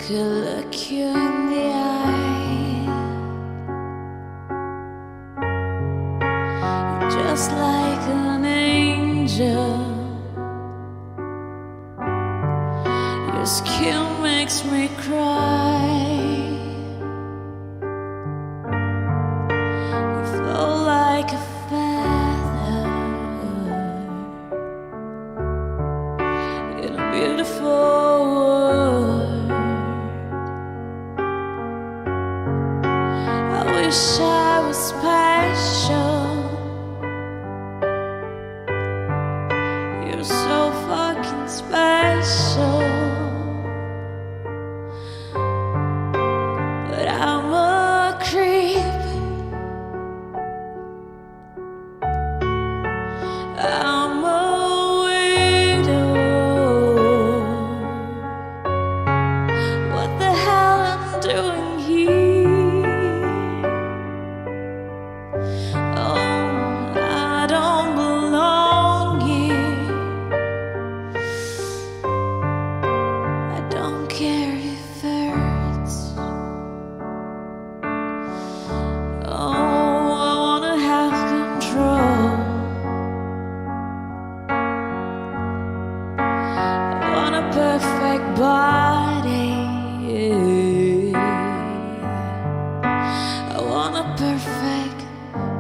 could look you in the eye, you're just like an angel. Your skin makes me cry. You flow like a feather in a beautiful world. I wish I was special. You're so fucking special. But I'm a creep. I'm a widow. What the hell I'm doing here? Oh, I don't belong here. I don't care if it hurts. Oh, I wanna have control. I want a perfect body. I want a perfect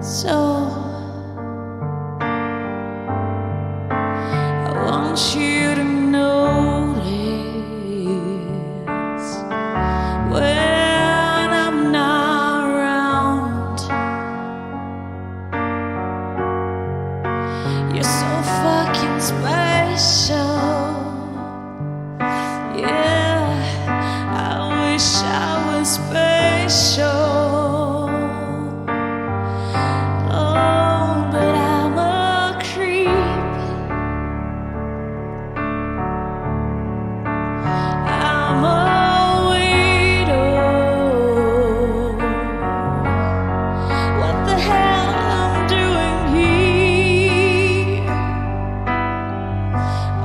soul. I want you to notice when I'm not around. You're so fucking special. Yeah, I wish I was special. Oh, but I'm a creep. I'm a widow. What the hell I'm doing here?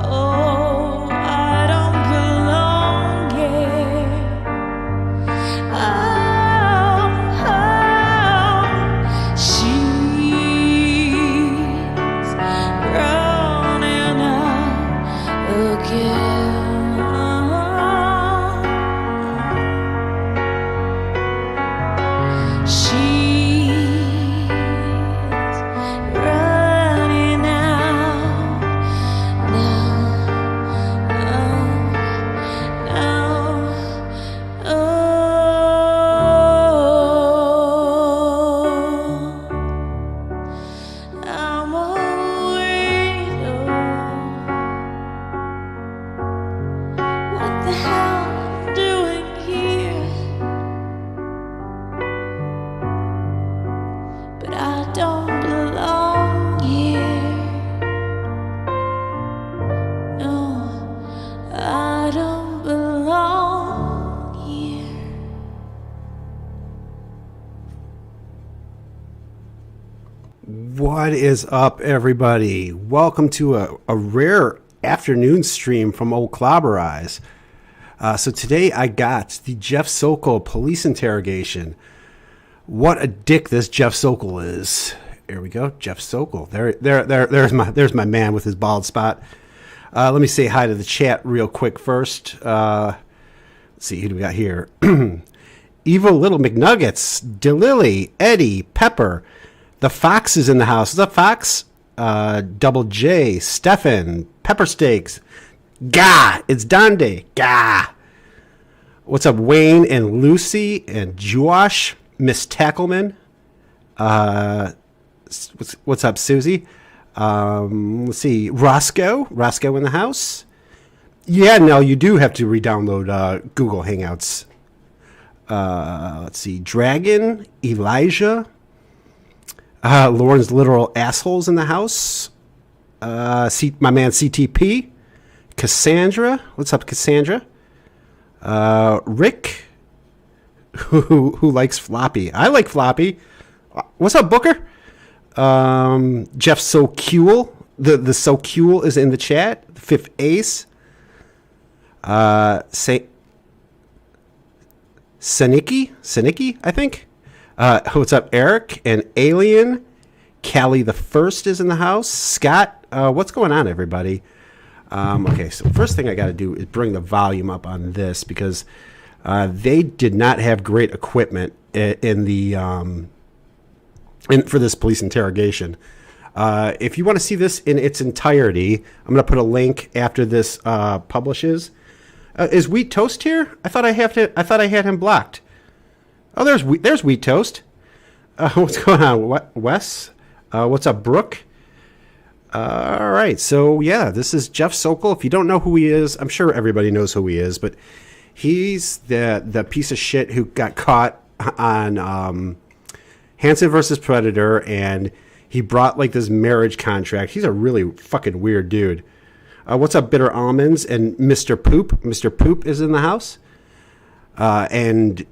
Oh, I don't belong here. Oh, she's running out again. She's running out now. I'm a widow. What the hell I'm doing here? But I don't belong here. No, I don't belong here. What is up, everybody? Welcome to a rare afternoon stream from Old Clobber Eyes. So today I got the Jeff Sokol police interrogation. What a dick this Jeff Sokol is. Here we go, Jeff Sokol. There's my man with his bald spot. Let me say hi to the chat real quick first. Let's see, who do we got here? Evil Little McNuggets, DeLily, Eddie, Pepper. The Fox is in the house. What's up, Fox? Double J, Stefan, Pepper Steaks. Gah! It's Donde. Gah! What's up, Wayne and Lucy and Josh, Miss Tackleman? What's up, Susie? Let's see, Roscoe in the house. Yeah, no, you do have to re-download Google Hangouts. Let's see, Dragon, Elijah. Lauren's literal assholes in the house. My man CTP. Cassandra. What's up, Cassandra? Rick, who likes Floppy. I like Floppy. What's up, Booker? Jeff Sokol. The Sokol is in the chat. Fifth Ace. Seniki, I think. What's up, Eric and Alien? Callie the First is in the house. Scott, what's going on, everybody? Okay, so first thing I got to do is bring the volume up on this because they did not have great equipment for this police interrogation. If you want to see this in its entirety, I'm going to put a link after this publishes. Is Wheat Toast here? I thought I had him blocked. Oh, there's Wheat Toast. What's going on, Wes? What's up, Brooke? All right, so yeah, this is Jeff Sokol. If you don't know who he is, I'm sure everybody knows who he is, but he's the piece of shit who got caught on Hansen versus Predator, and he brought like this marriage contract. He's a really fucking weird dude. What's up, Bitter Almonds and Mr. Poop? Mr. Poop is in the house, and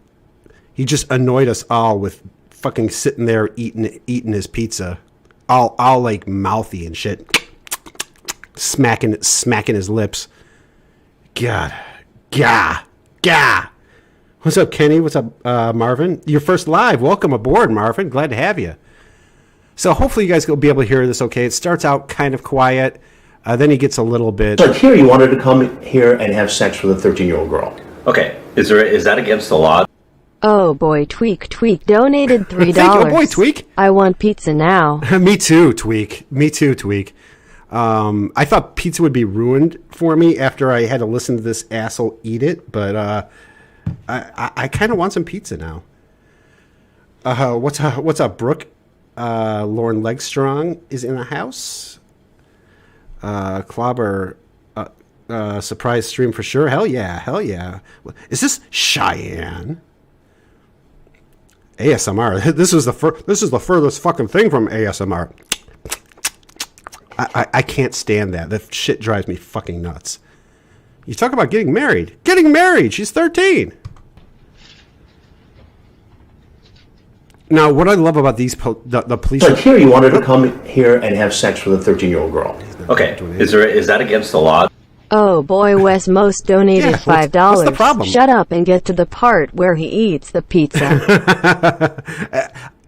he just annoyed us all with fucking sitting there eating his pizza, all like mouthy and shit, smacking his lips. God. What's up, Kenny? What's up, Marvin? Your first live. Welcome aboard, Marvin. Glad to have you. So hopefully you guys will be able to hear this okay. It starts out kind of quiet. Then he gets a little bit... So here you wanted to come here and have sex with a 13-year-old girl. Okay. Is that against the law? Oh, boy, Tweek donated $3. Thank you, boy, Tweek. I want pizza now. Me too, Tweek. I thought pizza would be ruined for me after I had to listen to this asshole eat it, but I kind of want some pizza now. What's up, Brooke? Lauren Legstrong is in the house. Clobber, surprise stream for sure. Hell yeah. Is this Cheyenne? ASMR. This is the furthest fucking thing from ASMR. I can't stand that. That shit drives me fucking nuts. You talk about getting married. She's 13. Now, what I love about these the police... So here you wanted to come here and have sex with a 13-year-old girl. Okay. Is that against the law? Oh, BOY Wes Moast donated $5. What's the problem? Shut up and get to the part where he eats the pizza.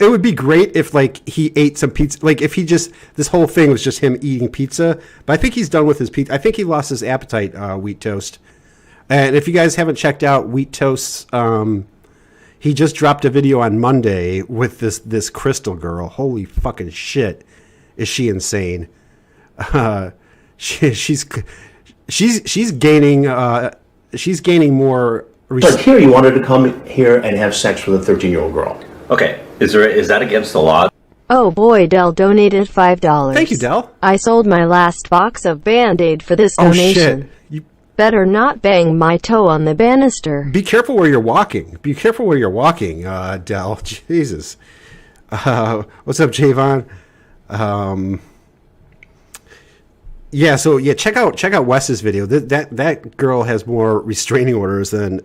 It would be great if, like, he ate some pizza. Like, if this whole thing was just him eating pizza. But I think he's done with his pizza. I think he lost his appetite, Wheat Toast. And if you guys haven't checked out Wheat Toast's, he just dropped a video on Monday with this Crystal girl. Holy fucking shit. Is she insane? She's gaining more. So here you wanted to come here and have sex with a 13-year-old girl. Okay. Is that against the law? Oh, BOY Dell donated $5. Thank you, Dell. I sold my last box of Band-Aid for this Oh donation. shit. Better not bang my toe on the banister. Be careful where you're walking. Dell. Jesus. What's up, Javon? Check out Wes's video. That girl has more restraining orders than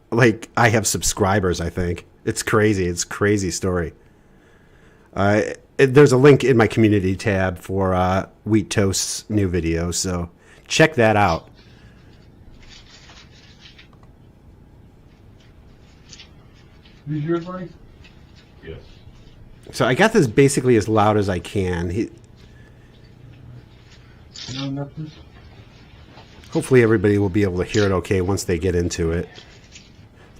like I have subscribers, I think. It's crazy. It's a crazy story. There's a link in my community tab for Wheat Toast's new video, so check that out. Is yours, Mike? Yes. So I got this basically as loud as I can. No, nothing. Hopefully everybody will be able to hear it okay once they get into it.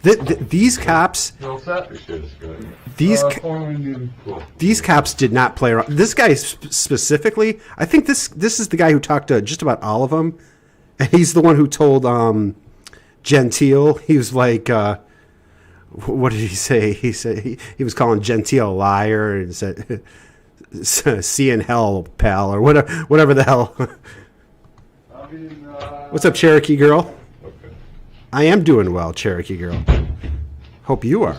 These cops, these cops did not play around. This guy specifically, I think this is the guy who talked to just about all of them, and he's the one who told Gentile. He was like, what did he say? He said he was calling Gentile a liar and said, "See in hell, pal," or whatever the hell. What's up, Cherokee girl? I am doing well, Cherokee girl. Hope you are.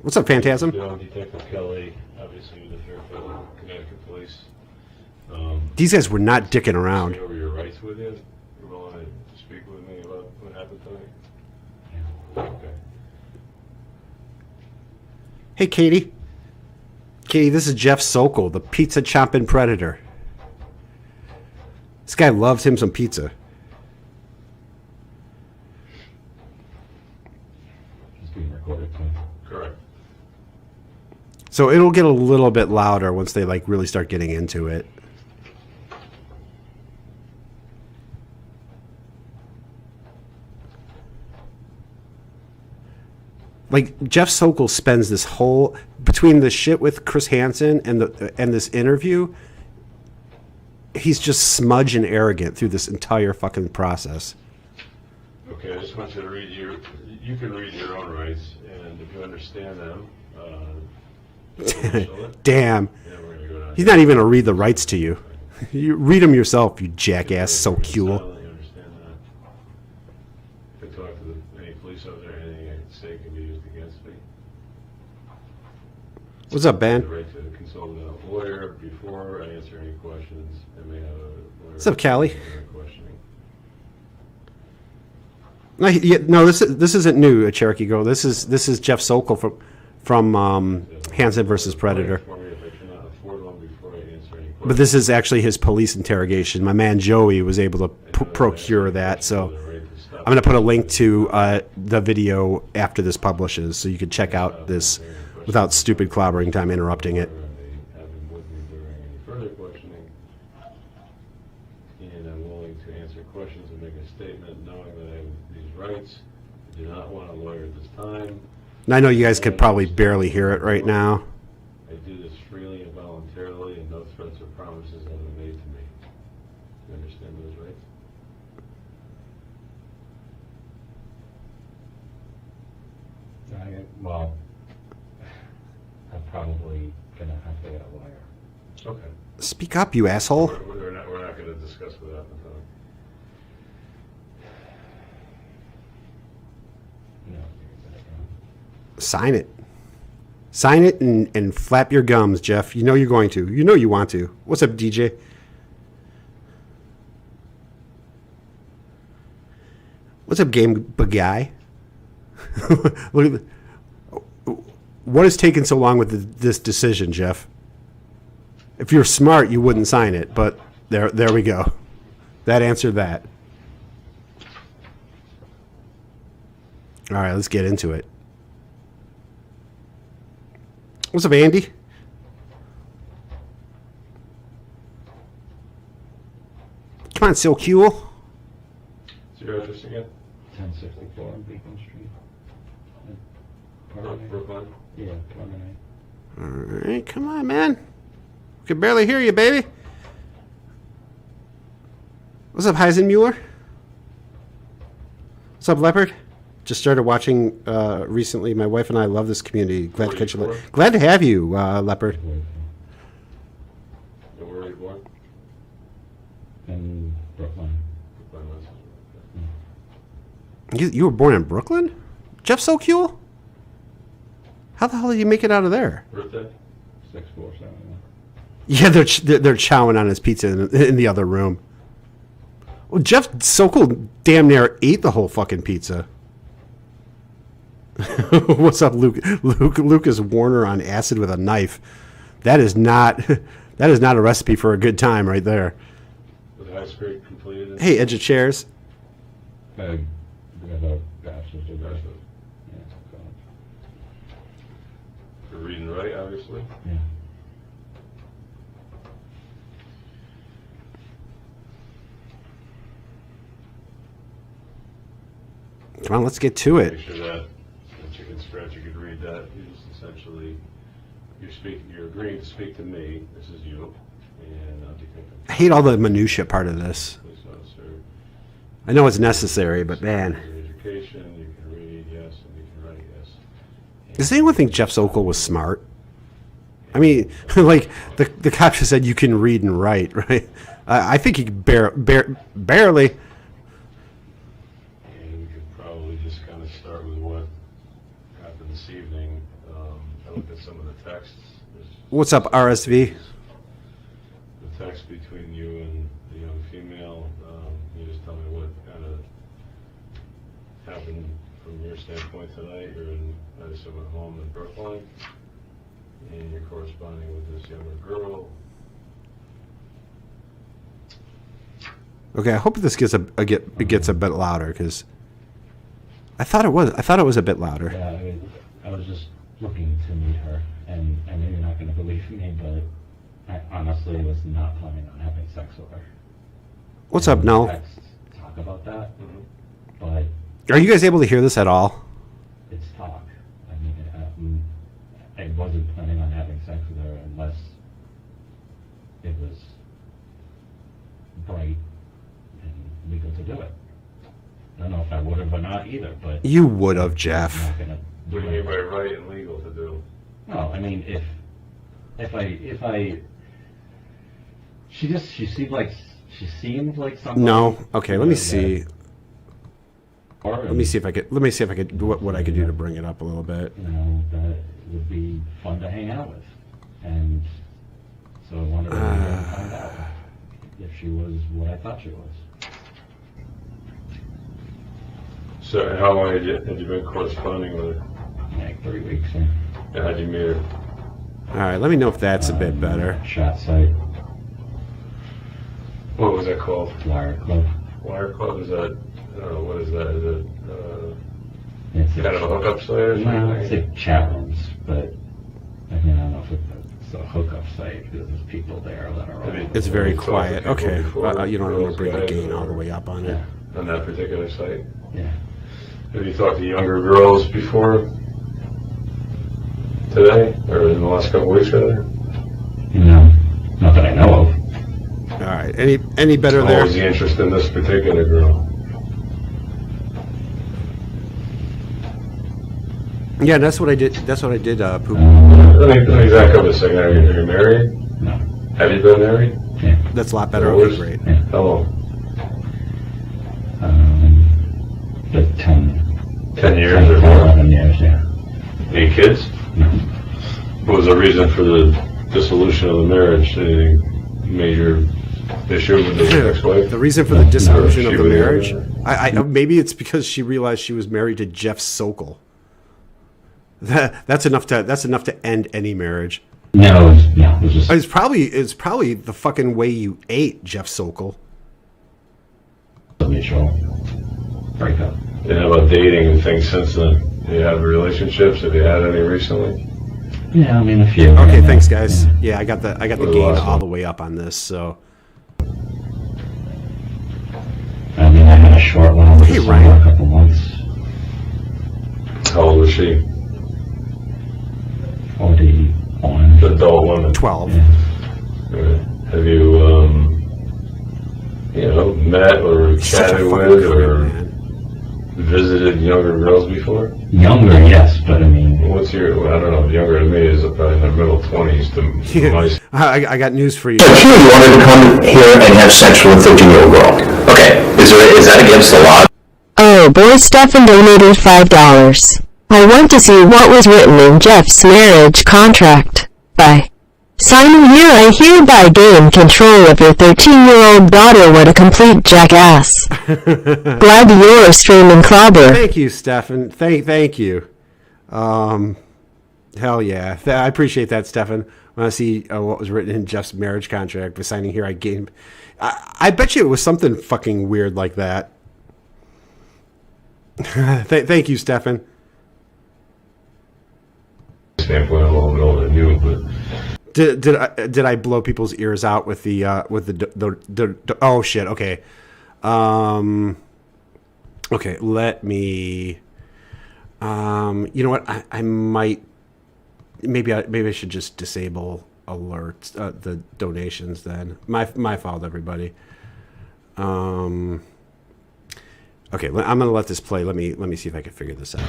What's up, Phantasm? Detective Kelly, obviously with the Fairfield, Connecticut Police. These guys were not dicking around. Over your rights with you. You want to speak with me about what happened tonight? Okay. Hey, Katie. Katie, this is Jeff Sokol, the pizza chomping predator. This guy loves him some pizza. being recorded too. Correct. So it'll get a little bit louder once they like really start getting into it. Like Jeff Sokol spends this whole between the shit with Chris Hansen and this interview, he's just smudge and arrogant through this entire fucking process. Okay, I just want you to read you can read your own rights, and if you understand them, Damn. yeah, we're gonna go down. He's not even going to read the rights to you. You read them yourself, you jackass Sokol. You understand that? If I talk to any police officer, anything I can say can be used against me. What's up, I have Ben? the right to consult with a lawyer before I answer any questions. I may have a lawyer. What's up, Callie? Questioning. No, this isn't new, Cherokee Girl. This is Jeff Sokol from Hansen versus Predator. For me if I cannot afford one before I answer any questions. But this is actually his police interrogation. My man Joey was able to procure that, so I'm going to put a link to the video after this publishes, so you can check out this without stupid clobbering time interrupting it. They have him with me during any further questioning, and I'm willing to answer questions and make a statement knowing that I have these rights. I do not want a lawyer at this time. And I know you guys could probably barely hear it right now. I do this freely and voluntarily, and no threats or promises have been made to me. You understand those rights? Well, I'm probably gonna have to get a lawyer. Okay. Speak up, you asshole. We're not going to discuss without the time. No, you're gonna Sign it. Sign it and flap your gums, Jeff. You know you're going to. You know you want to. What's up, DJ? What's up, game guy? Look at what has taken so long with this decision, Jeff? If you're smart, you wouldn't sign it, but there we go. That answered that. All right, let's get into it. What's up, Andy? Come on, so cool. What's your address again? 1064 on Beacon Street. Brooklyn? Yeah, Promenade. All right, come on, man. We can barely hear you, baby. What's up, Heisenmuller? What's up, Leopard? Just started watching recently. My wife and I love this community. Glad to catch you. Glad to have you, Leopard. And where were you born? In Brooklyn. Brooklyn, You were born in Brooklyn? Jeff Sokol? How the hell did you make it out of there? birthday? 6471. Yeah, they're chowing on his pizza in the other room. Well, Jeff Sokol damn near ate the whole fucking pizza. What's up, Luke? Lucas Warner on acid with a knife. That is not a recipe for a good time right there. Was high school completed? Hey, Edge of Chairs. We have a bachelor's degree. Bachelor's. Yeah, college. For read and write, obviously. Yeah. Come on, let's get to it. Make sure that chicken scratch, you could read that. You just essentially, you're agreeing to speak to me. This is you, and I hate all the minutia part of this. police officer. I know it's necessary, but man, Your education, you can read yes, and you can write yes. does anyone think Jeff Sokol was smart? I mean, like the cop just said you can read and write, right? I think he could barely. And we could probably just kind of start with what happened this evening. I looked at some of the texts. There's What's up, RSV? the text between you and the young female. You just tell me what kind of happened from your standpoint tonight. You're in, I assume, at home in Brookline, and you're corresponding with this younger girl. Okay, I hope this gets a bit louder because I thought it was a bit louder. Yeah, I was just looking to meet her, and I know you're not going to believe me, but I honestly was not planning on having sex with her. What's up, Noel? Text talk about that, but Are you guys able to hear this at all? it's talk. I mean, I wasn't planning on having sex with her unless it was bright and legal to do it. I don't know if I would have or not either, but You would have, I'm Jeff. not gonna do What do you mean it. by right and legal to do? No, I mean if I she seemed like somebody. No. Okay, let me that- see. or, Let me see if I could do what I could do to bring it up a little bit. You know, that would be fun to hang out with, and so I wanted to find out if she was what I thought she was. So how long had you been corresponding with her? Like 3 weeks. And, How'd you meet her? All right, let me know if that's a bit better. Shot site, What was that called? wire club. Wire Club? Is that, what is that? Is it It's kind of a hookup site or No, it's something? like chat rooms, but I mean, I don't know if it's a hookup site because there's people there that are all. It's very Talked to quiet. people Okay, before, you don't want to girls, bring the guys, gain or- all the way up on it. Yeah, On that particular site? yeah. Have you talked to younger girls before today, or in the last couple weeks, rather? No, not that I know of. All right, any better What was there? the interest in this particular girl? Yeah, that's what I did. That's what I did. Poop. Let me back up a second. Are you married? No. Have you been married? Yeah. That's a lot better. What Okay, was- great. Yeah. How long? Like 10. 10 years or more? 11 years, yeah. Any kids? No. What was the reason for the dissolution of the marriage? Any major issue with the ex-wife? The reason for the dissolution She of the was- marriage, I maybe it's because she realized she was married to Jeff Sokol. That's enough to end any marriage. No, it was just It's probably the fucking way you ate, Jeff Sokol. a mutual breakup. And how about dating and things since then? Do you have relationships? Have you had any recently? Yeah, I mean, a few. Okay, Yeah. thanks guys. Yeah, I got the What was the gain last all one? the way up on this. So I mean, I had a short one with Hey, this Ryan. one for a couple months. How old was she? 41. The adult woman. 12. Yeah. Have you, met or Such a chatted fucking with creep, or man. visited younger girls before? Younger, yes, but I mean, What's your, I don't know, younger than me is probably in their middle 20s to my. I got news for you. So here you wanted to come here and have sex with a 13-year-old girl. Okay, is that against the law? Oh, boy Stefan donated $5. I want to see what was written in Jeff's marriage contract. By signing here, I hereby gain control of your 13-year-old daughter. What a complete jackass. Glad you're streaming clobber. Thank you, Stefan. Thank you. Hell yeah. I appreciate that, Stefan. When I see what was written in Jeff's marriage contract by signing here, I gained. I bet you it was something fucking weird like that. Thank you, Stefan. Standpoint, I'm a little bit older than you, but Did I blow people's ears out with the oh shit, okay. Okay, let me you know what, I might maybe I should just disable alerts, the donations then. My fault, everybody. Okay, I'm gonna let this play. Let me see if I can figure this out.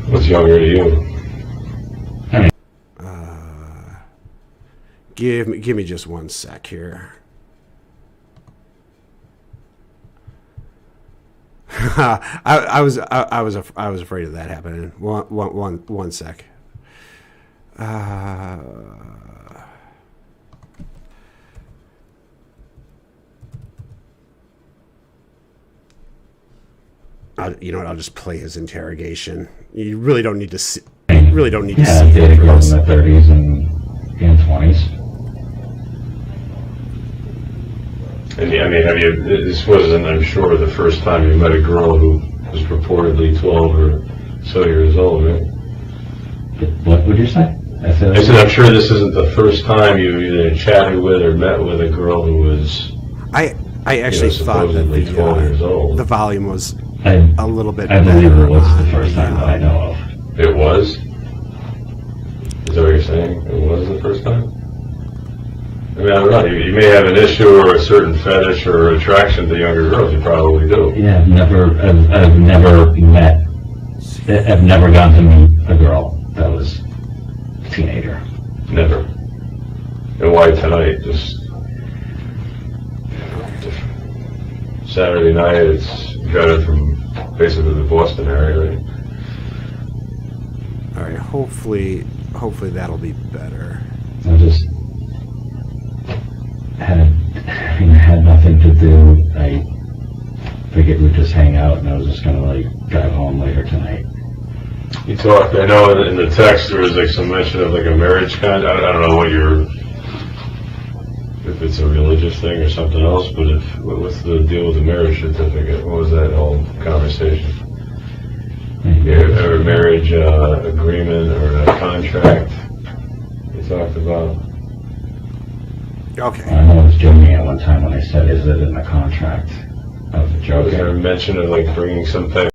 what's younger to you? Give me just one sec here. I was afraid of that happening. One sec. You know what? I'll just play his interrogation. You really don't need to see. Really don't need to yeah, see I dated it for girls in this. their 30s and 20s. And I mean, have you? This wasn't, I'm sure, the first time you met a girl who was purportedly 12 or so years old, right? What would you say? I said, I'm sure this isn't the first time you either chatted with or met with a girl who was, I actually thought that supposedly 12 years old. the volume was I a little bit I believe better it was on the first time that I know of. It was? Is that what you're saying? It was the first time? I mean, I don't know. You may have an issue or a certain fetish or attraction to younger girls. You probably do. Yeah, I've never gone to meet a girl that was a teenager. Never. And why tonight? Just Saturday night, it's got it from basically the Boston area, right? All right, hopefully that'll be better. I just had nothing to do. I figured we'd just hang out, and I was just gonna like drive home later tonight. You talked, I know in the text there was like some mention of like a marriage contract. I don't know if it's a religious thing or something else, but what's the deal with the marriage certificate? What was that whole conversation? Or a marriage agreement or a contract you talked about? Okay. I know I was joking at one time when I said, "Is it in the contract?" I was Was joking. there a mention of like bringing some type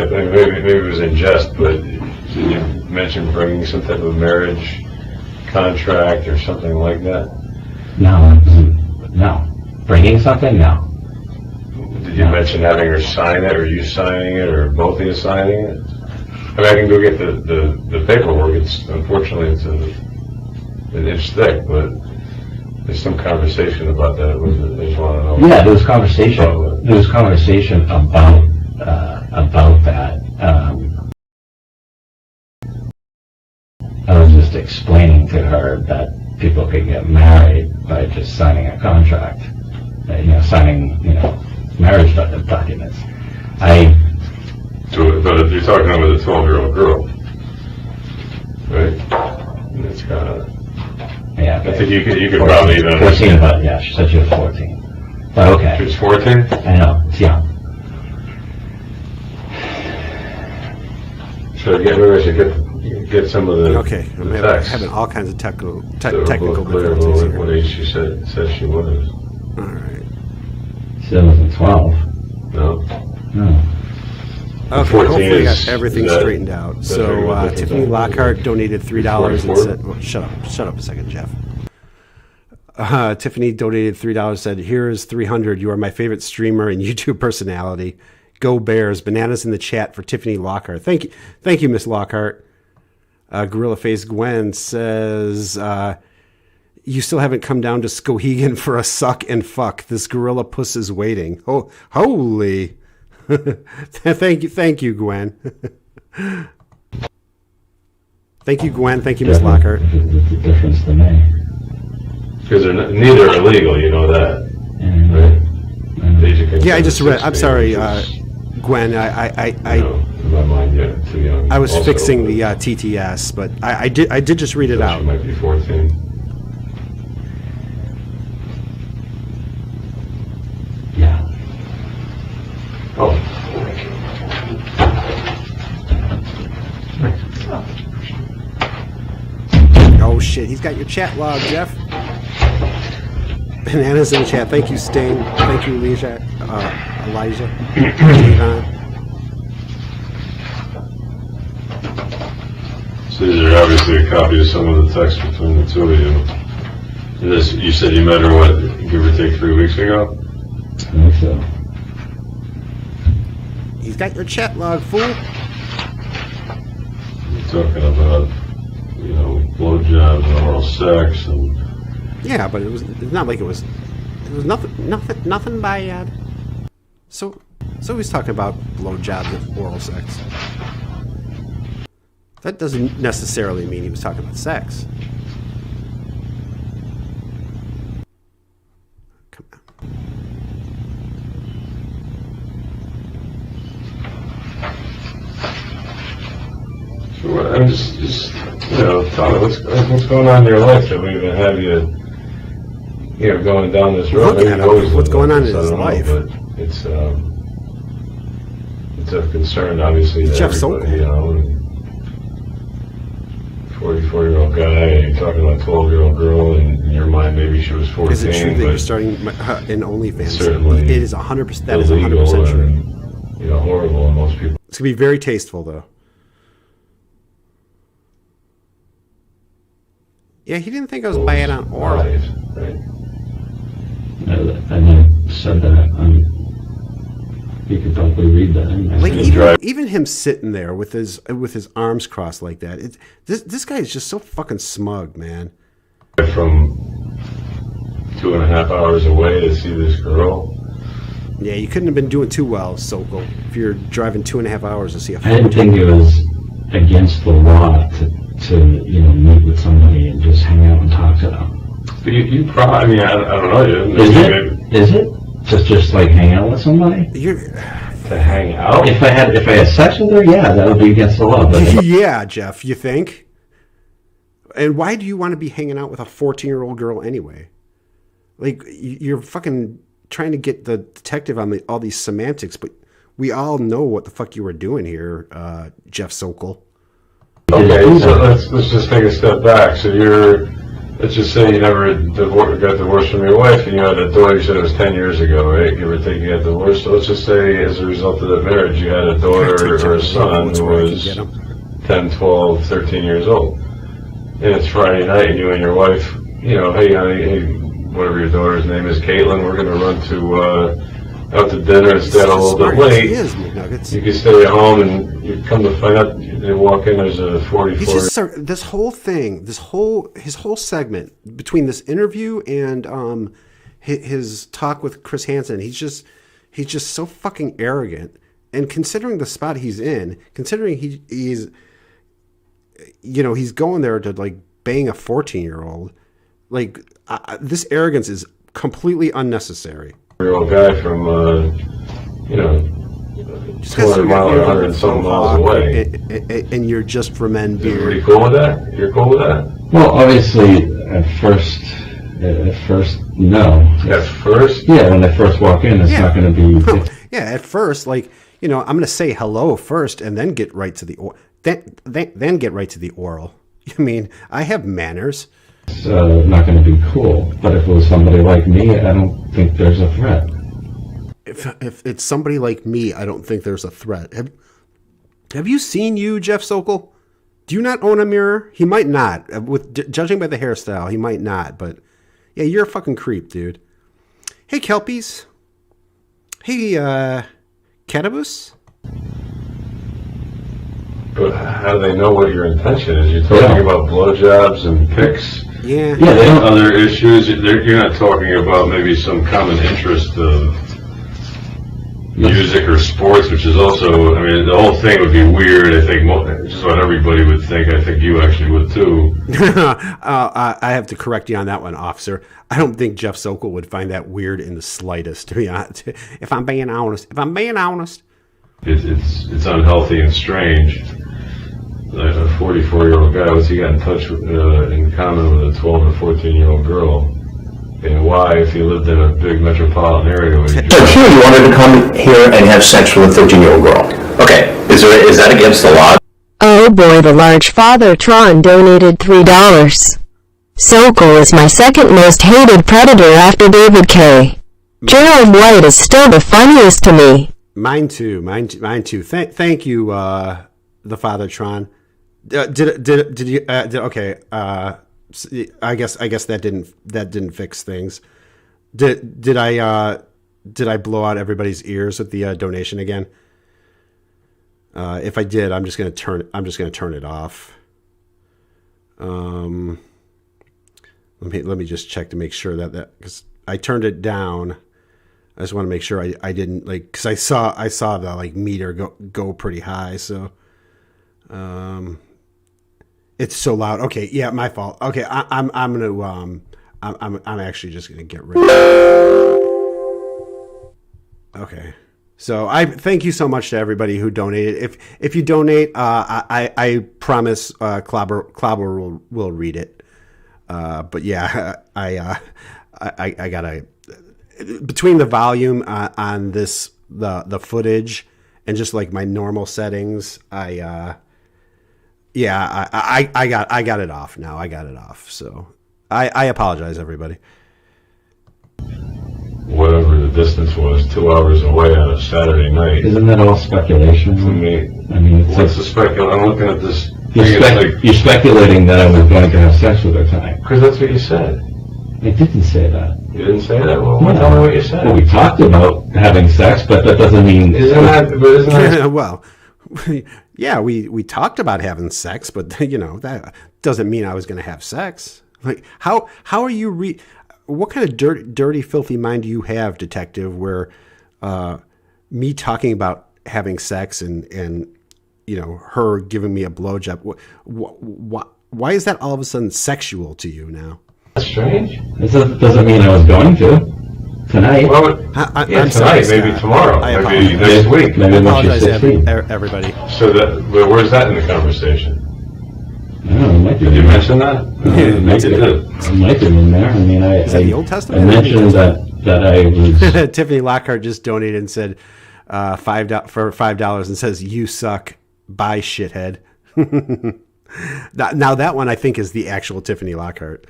maybe it was in jest, but did you mention bringing some type of marriage contract or something like that? No. Bringing something? No. Did you mention having her sign it, or you signing it, or both of you signing it? I mean, I can go get the paperwork. Unfortunately it's an inch thick, but there's some conversation about that. I just want to know. Yeah, there was conversation. There was conversation about that. I was just explaining to her that people could get married by just signing a contract, signing marriage documents. But you're talking about a 12-year-old girl, right? And it's kind of. Yeah, I think you could 14, probably even 14, but yeah, she said she was 14. But okay. She was 14? I know, it's young. Maybe I should get some of the Okay, I'm the text. having all kinds of technical So we're technical both clear difficulties about here. what age she said she was. All right. She said it wasn't 12. No? No. Okay, 14 hopefully I got is everything that- straightened out. that's So very different Tiffany than- Lockhart donated $3 and 44? said, well, shut up a second, Jeff. Tiffany donated $3, said, "Here's 300. You are my favorite streamer and YouTube personality. Go Bears." Bananas in the chat for Tiffany Lockhart. Thank you, Miss Lockhart. Gorilla Face Gwen says, "You still haven't come down to Skohegan for a suck and fuck. This gorilla puss is waiting." Oh, holy! Thank you, Gwen. Thank you, Gwen. Thank you, Miss Lockhart. It's a difference to me. Because neither are legal, you know that, right? Age of Yeah, I just read. I'm 16, sorry, which is, Gwen. in my mind, yeah, too young. I was Also, fixing the TTS, but I did just read it She out. might be 14. Yeah. Oh. Oh shit, he's got your chat log, Jeff. Bananas in the chat. Thank you, Sting. Elijah. Stefan. So these are obviously a copy of some of the text between the two of you. And this, you said you met her, what, give or take 3 weeks ago? I think so. He's got your chat log, fool. You're talking about, blowjobs and oral sex and... Yeah, but it's not like it was was nothing bad. So he's talking about blowjobs and oral sex. That doesn't necessarily mean he was talking about sex. Come on. So I'm just tell me what's going on in your life that we even have you going down this road. Look at him. What's going on in his life? But it's of concern, obviously, to Jeff everybody, Sokol. 44-year-old guy, and you're talking about a 12-year-old girl, and in your mind maybe she was 14. Is it true that you're starting in OnlyFans? Certainly, it is 100%. That is 100% true. And, horrible, and most people. It's gonna be very tasteful, though. Yeah, he didn't think I was bad on oral. Right. I never said that. You could probably read that. Like even him sitting there with his arms crossed like that. This guy is just so fucking smug, man. From 2.5 hours away to see this girl. Yeah, you couldn't have been doing too well, Sokol, if you're driving 2.5 hours to see a. I didn't think it was against the law to meet with somebody and just hang out and talk to them. But you probably, I don't know. Is it? Just like hang out with somebody? To hang out? If I had sex with her, yeah, that would be against the law. But yeah, Jeff, you think? And why do you want to be hanging out with a 14-year-old girl anyway? Like, you're fucking trying to get the detective on all these semantics, but we all know what the fuck you were doing here, Jeff Sokol. Okay, so let's just take a step back. So let's just say you never got divorced from your wife, and you had a daughter. You said it was 10 years ago, right? Give or take, you got divorced. So let's just say, as a result of that marriage, you had a daughter or a son who was 10, 12, 13 years old. And it's Friday night, and you and your wife, hey, honey, hey, whatever your daughter's name is, Caitlin, we're going to run out to dinner instead a little bit late. You can stay at home, and you come to find out, they walk in, there's a 44. This whole thing, his whole segment between this interview and his talk with Chris Hansen, he's just so fucking arrogant. And considering the spot he's in, considering he's going there to like bang a 14-year-old, like this arrogance is completely unnecessary. Real guy from 200 miles or 100 and some miles away. And you're just for men beer. Are you cool with that? You're cool with that? Well, obviously, at first, no. At first? Yeah, when they first walk in, it's not going to be. Yeah, at first, like, I'm going to say hello first and then get right to the then get right to the oral. I mean, I have manners. It's not going to be cool. But if it was somebody like me, I don't think there's a threat. If it's somebody like me, I don't think there's a threat. Have you seen you, Jeff Sokol? Do you not own a mirror? He might not. Judging by the hairstyle, he might not. But yeah, you're a fucking creep, dude. Hey, Kelpies. Hey, Catabus. But how do they know what your intention is? You're talking about blowjobs and picks. Yeah. Yeah, they don't. Other issues. You're not talking about maybe some common interest of music or sports, which is also, the whole thing would be weird. I think just what everybody would think. I think you actually would too. I have to correct you on that one, officer. I don't think Jeff Sokol would find that weird in the slightest, to be honest. If I'm being honest. It's unhealthy and strange. A 44-year-old guy, what's he got in touch with, in common with a 12 or 14-year-old girl? And why, if he lived in a big metropolitan area, would he So here you wanted to come here and have sex with a 13-year-old girl. Okay, is that against the law? Oh boy, the large father Tron donated $3. Sokol is my second most hated predator after David K. Gerald White is still the funniest to me. Mine too. Thank you, the Father Tron. Did you? Okay. I guess that didn't fix things. Did I blow out everybody's ears with the donation again? If I did, I'm just gonna turn it off. Let me just check to make sure that because I turned it down. I just want to make sure I didn't like, because I saw the like meter go pretty high. So, it's so loud. Okay, yeah, my fault. Okay, I'm actually just gonna get rid of it. Okay. So I thank you so much to everybody who donated. If you donate, I promise Clobber will read it. But yeah, I gotta, between the volume on this the footage and just like my normal settings, I got it off now. I got it off. So I apologize, everybody. Whatever the distance was, 2 hours away on a Saturday night. Isn't that all speculation? For me, I mean, it's what's the speculation? I'm looking at this. you're speculating that I was going to have sex with her tonight. Because that's what you said. I didn't say that. You didn't say that? Well, No. tell me what you said. Well, we talked about having sex, but that doesn't mean... Isn't that Well, yeah, we talked about having sex, but that doesn't mean I was going to have sex. Like how are you what kind of dirty, filthy mind do you have, detective, where me talking about having sex and her giving me a blowjob, why is that all of a sudden sexual to you now? That's strange? This doesn't mean I was going to tonight. Well, I'm tonight, sorry, maybe Scott. tomorrow, I maybe apologize. next week. Maybe I when she's apologize, 16. everybody. So but where's that in the conversation? I don't know, it might be Did you in there. mention that? It might be- it might be in there. I mean, Is that the Old Testament? I mentioned that I was... Tiffany Lockhart just donated and said $5 and says, "You suck. Bye, shithead." Now that one I think is the actual Tiffany Lockhart.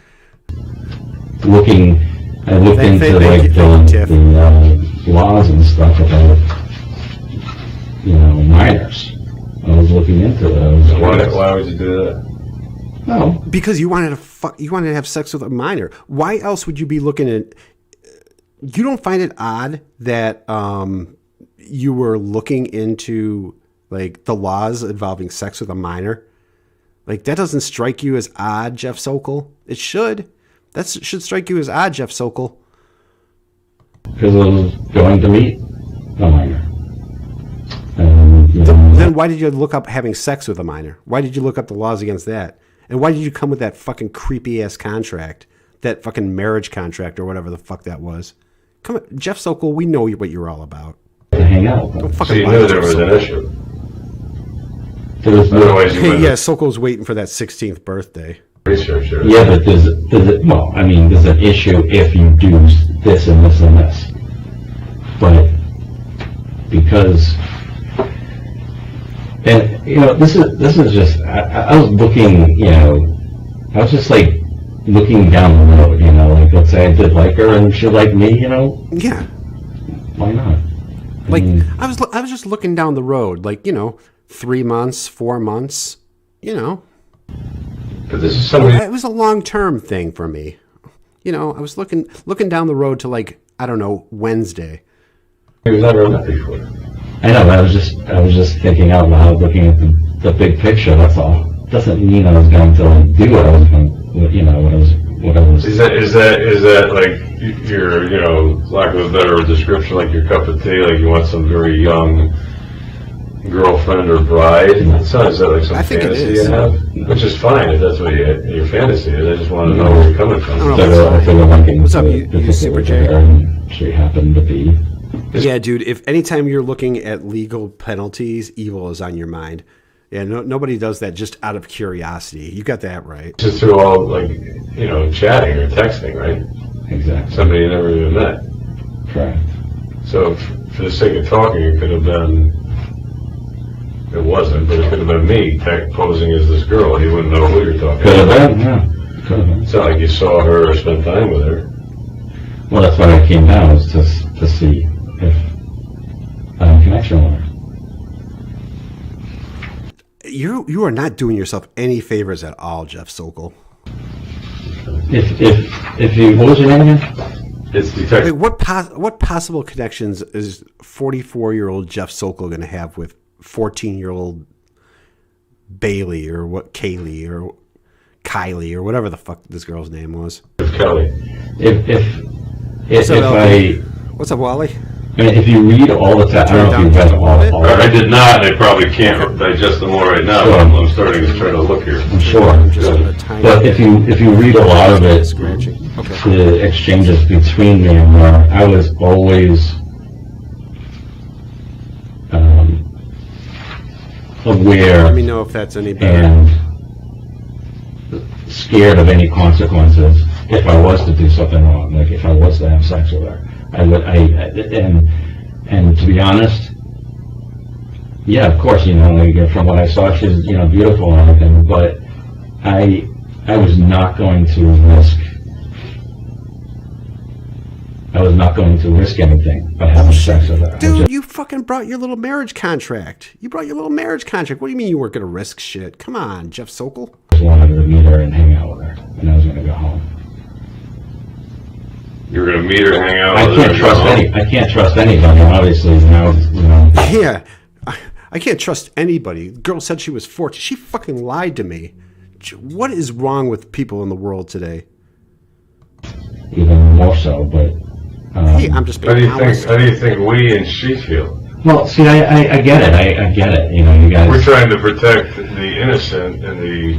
I looked into Thank you, the laws and stuff about minors. I was looking into those. Why would you do that? No, Because you wanted to have sex with a minor. Why else would you be looking at? You don't find it odd that you were looking into like the laws involving sex with a minor? Like that doesn't strike you as odd, Jeff Sokol? It should. That should strike you as odd, Jeff Sokol. because I was going to meet a minor. Then why did you look up having sex with a minor? Why did you look up the laws against that? And why did you come with that fucking creepy ass contract? That fucking marriage contract or whatever the fuck that was? Come on, Jeff Sokol, we know what you're all about. To hang out. Don't So fucking you lie, knew Jeff there was an Sokol. issue. There was no, Otherwise you wouldn't Yeah, Sokol's waiting for that 16th birthday. research it. yeah, but there's an issue if you do this and this and this. But because, and this is just, I was looking, I was just like looking down the road, like let's say I did like her and she liked me, Yeah. why not? Like mean, I was just looking down the road, like 3 months, 4 months, But this is somebody. It was a long-term thing for me. I was looking down the road to like, I don't know, Wednesday. We've never met before. I know, I was just thinking out loud, looking at the big picture, that's all. Doesn't mean I was going to like do what I was going, what I was. Is that like your lack of a better description, like your cup of tea, like you want some very young girlfriend or bride? Is that like some I think it fantasy is. you have? Which is fine if that's what your fantasy is. I just want to know where you're coming from. I don't know. If they were looking What's up, to- you to think Super it was J? her, and she happened to be. Yeah, dude. If anytime you're looking at legal penalties, evil is on your mind. Yeah, nobody does that just out of curiosity. You got that right. Just through all like chatting or texting, right? Exactly. Somebody you never even met. Correct. So for the sake of talking, it could have been. It wasn't, but it could have been me posing as this girl. You wouldn't know who you're talking Could have about. been, yeah. Could have been. It's not like you saw her or spent time with her. Well, that's why I came down, was to see if I had a connection with her. You are not doing yourself any favors at all, Jeff Sokol. If you, what was your name again? It's detective. Like, what possible connections is 44-year-old Jeff Sokol going to have with 14-year-old Bailey or Kaylee or Kylie or whatever the fuck this girl's name was? It's Kelly. If What's up, Wally? If you read all the text, I don't know if you read all of I it. did not, and I probably can't digest them all right now, but I'm starting to try to look here. I'm sure. But if you read a lot of it, the exchanges between me and her, I was always aware Let me know if that's any better. and scared of any consequences if I was to do something wrong, like if I was to have sex with her. And to be honest, yeah, of course, like, from what I saw, she's, beautiful and everything, but I was not going to risk anything by having sex with her. Dude, you fucking brought your little marriage contract. You brought your little marriage contract. What do you mean you weren't going to risk shit? Come on, Jeff Sokol. I just wanted to meet her and hang out with her, and I was going to go home. You were going to meet her, hang out I with her. can't trust anybody, obviously, now. Yeah, I can't trust anybody. The girl said she was 14. She fucking lied to me. What is wrong with people in the world today? Even more so, but... Hey, I'm just being honest. How do you think we and she feel? Well, see, I get it. I get it. You guys... We're trying to protect the innocent and the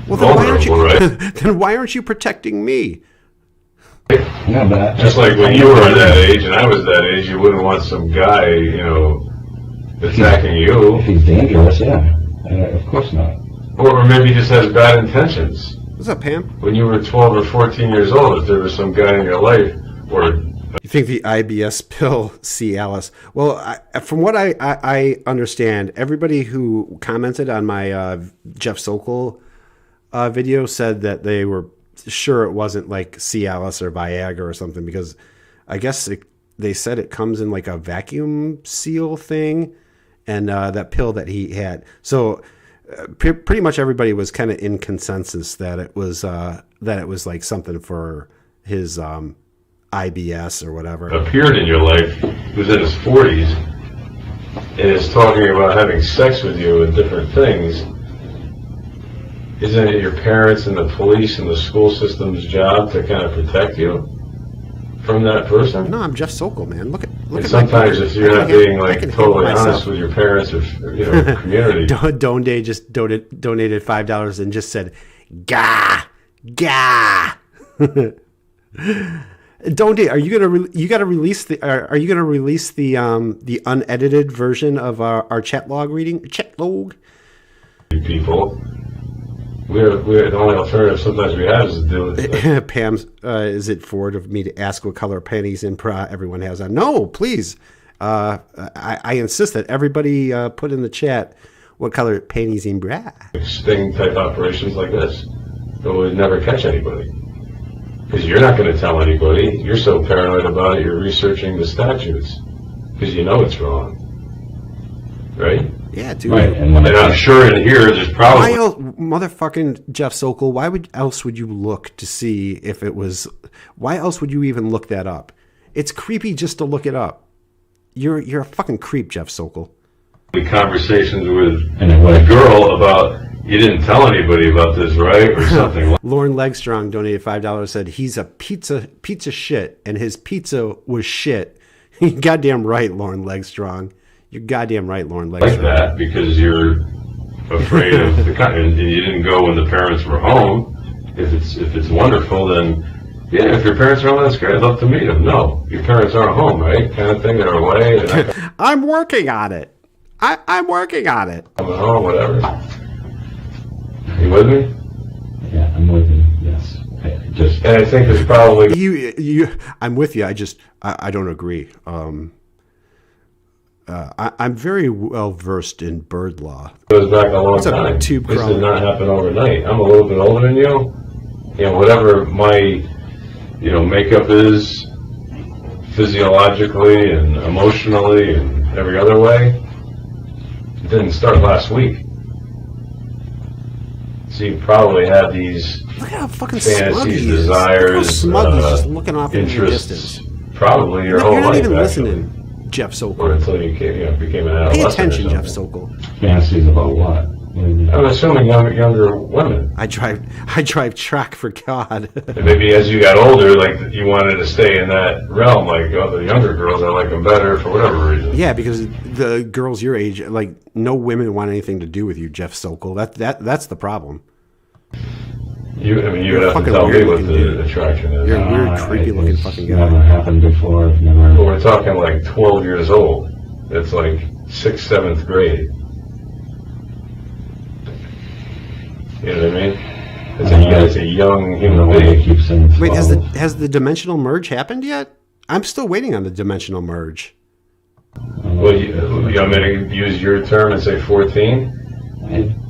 vulnerable, right? Then why aren't you protecting me? No, but Just like when you were that age and I was that age, you wouldn't want some guy, attacking you. If he's dangerous, yeah. Of course not. Or maybe he just has bad intentions. What's up, Pam? When you were 12 or 14 years old, if there was some guy in your life, or... You think the IBS pill, Cialis? Well, from what I understand, everybody who commented on my Jeff Sokol video said that they were sure it wasn't like Cialis or Viagra or something, because I guess they said it comes in like a vacuum seal thing, and that pill that he had. So pretty much everybody was kind of in consensus that it was like something for his IBS or whatever. Appeared in your life, was in his 40s, and is talking about having sex with you and different things. Isn't it your parents and the police and the school system's job to kind of protect you from that person? No, I'm Jeff Sokol, man. Look at sometimes if you're not being totally honest with your parents or community. Donde just donated $5 and just said, "Gah, gah." Donde, are you gonna release the unedited version of our chat log reading? Chat log. People. We're the only alternative sometimes we have is to do it. Pam's, is it forward of me to ask what color panties and bra everyone has on? No, please. I insist that everybody put in the chat what color panties and bra. Sting type operations like this, but would never catch anybody. Because you're not going to tell anybody. You're so paranoid about it, you're researching the statutes. Because you know it's wrong. Right? Yeah, dude. Right, and I'm sure in here there's probably... Motherfucking Jeff Sokol, why else would you look to see if it was... Why else would you even look that up? It's creepy just to look it up. You're a fucking creep, Jeff Sokol. Conversations with a girl about, you didn't tell anybody about this, right? Or something. Lauren Legstrong donated $5, said he's a pizza shit, and his pizza was shit. Goddamn right, Lauren Legstrong. You're goddamn right, Lauren Legstrong. Like that, because you're afraid of the kind, and you didn't go when the parents were home. If it's wonderful, then yeah, if your parents are home, that's great. I'd love to meet them. No, your parents aren't home, right? Kind of thing. They're away. I'm working on it. I'm working on it. Coming home, whatever. You with me? Yeah, I'm with you. Yes. And I think there's probably I'm with you. I don't agree. I'm very well versed in bird law. It goes back a long time. This did not happen overnight. I'm a little bit older than you. Whatever my makeup is physiologically and emotionally and every other way, it didn't start last week. So you probably have these Look at how fucking fantasies, desires, smug he's just looking off in the distance. Probably your whole life. You're not even actually. Listening, Jeff Sokol. Or until you became an adolescent. Pay attention, Jeff Sokol. Fantasies about what? I'm assuming younger women. I drive truck, for God. And maybe as you got older, like you wanted to stay in that realm, like the younger girls, I like them better for whatever reason. Yeah, because the girls your age, like no women want anything to do with you, Jeff Sokol. That's the problem. You would have to tell me what the attraction is. You're a weird, creepy looking fucking guy. Never happened before. Never. Well, we're talking like 12 years old. It's like 6th, 7th grade. You know what I mean? It's a young human being. Wait, has the dimensional merge happened yet? I'm still waiting on the dimensional merge. Well, you want me to use your term and say 14?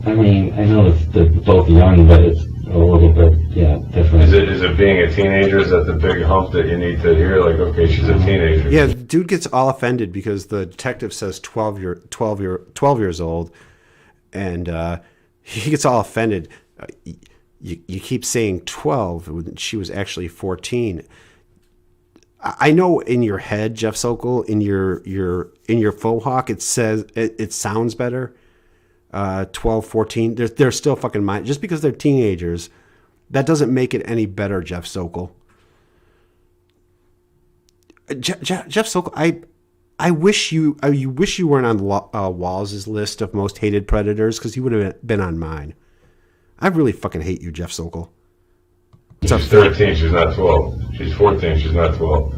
I mean, I know they're both young, but it's a little bit, different. Is it being a teenager? Is that the big hump that you need to hear? Like, okay, she's a teenager. Yeah, the dude gets all offended because the detective says 12 years old, and he gets all offended. You keep saying 12 when she was actually 14. I know in your head, Jeff Sokol, in your faux hawk, it says it sounds better. 12, 14. They're still fucking mine. Just because they're teenagers, that doesn't make it any better, Jeff Sokol. Jeff Sokol, I wish you weren't on Walls' list of most hated predators, because you would have been on mine. I really fucking hate you, Jeff Sokol. She's 13, she's not 12. She's 14, she's not 12.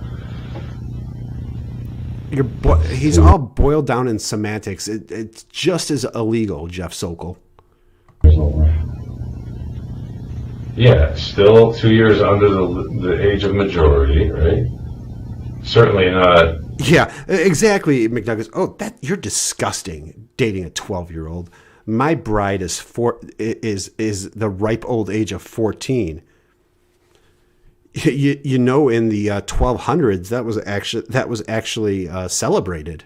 He's all boiled down in semantics. It's just as illegal, Jeff Sokol. Yeah, still 2 years under the age of majority, right? Certainly not. Yeah, exactly, McNuggets. Oh, you're disgusting, dating a 12-year-old. My bride is the ripe old age of 14. You know, in the 1200s, that was actually celebrated.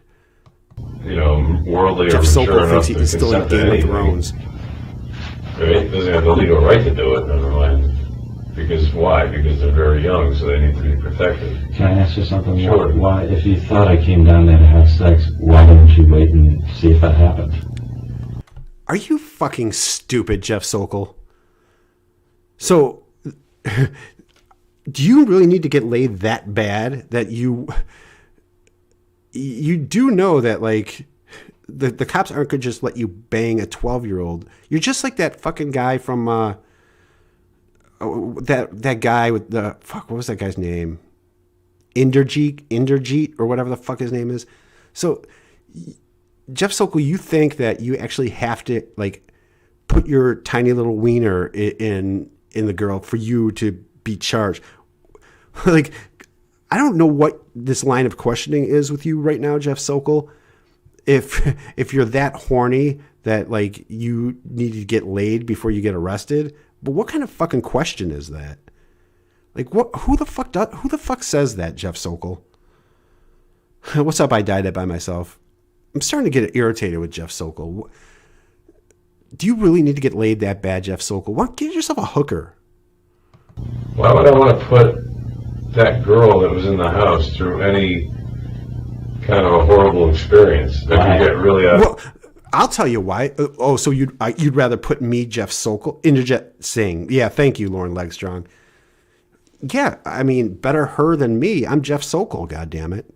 You know, worldly. Jeff or Sokol mature thinks enough he's to still in consent to Game of anything. Thrones. Right? Doesn't have the legal right to do it. Never mind. Because why? Because they're very young, so they need to be protected. Can I ask you something? Sure. Why, if you thought I came down there to have sex, why didn't you wait and see if that happened? Are you fucking stupid, Jeff Sokol? So, do you really need to get laid that bad that you do know that, like, the cops aren't going to just let you bang a 12-year-old? You're just like that fucking guy from that guy with the what was that guy's name? Inderjeet or whatever the fuck his name is. So, Jeff Sokol, you think that you actually have to, like, put your tiny little wiener in the girl for you to be charged? Like, I don't know what this line of questioning is with you right now, Jeff Sokol. If you're that horny that, like, you need to get laid before you get arrested, but what kind of fucking question is that? Like, who the fuck says that, Jeff Sokol? What's up? I died it by myself. I'm starting to get irritated with Jeff Sokol. Do you really need to get laid that bad, Jeff Sokol? Get yourself a hooker. Why would I want to put that girl that was in the house through any kind of a horrible experience that could get really out? Well, I'll tell you why. So you'd rather put me, Jeff Sokol, Interjet saying, yeah, thank you, Lauren Legstrong. Yeah, I mean, better her than me. I'm Jeff Sokol, goddammit.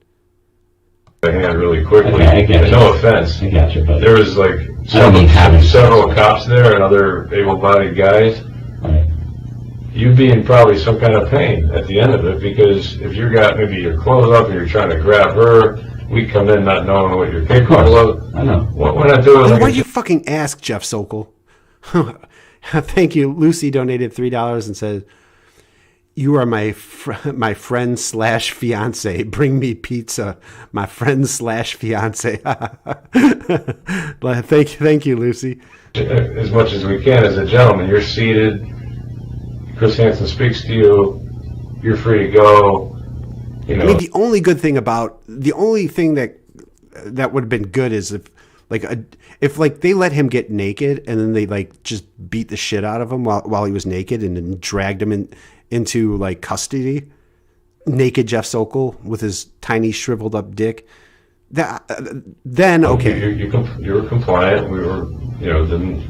The hand really quickly. Okay, no offense. I got you, but there was like several cops there and other able-bodied guys. Right. You'd be in probably some kind of pain at the end of it, because if you got maybe your clothes up and you're trying to grab her, we come in not knowing what you're capable of. I know. Why not do it? Then why do you fucking ask, Jeff Sokol? Thank you. Lucy donated $3 and said, "You are my friend / fiance. Bring me pizza, my friend / fiance." Thank you, Lucy. As much as we can as a gentleman. You're seated. Chris Hansen speaks to you. You're free to go. You know. I mean, the only thing that would have been good is if they let him get naked and then they, like, just beat the shit out of him while he was naked and then dragged him into like custody, naked Jeff Sokol with his tiny shriveled up dick. Then okay. You were compliant. We were, didn't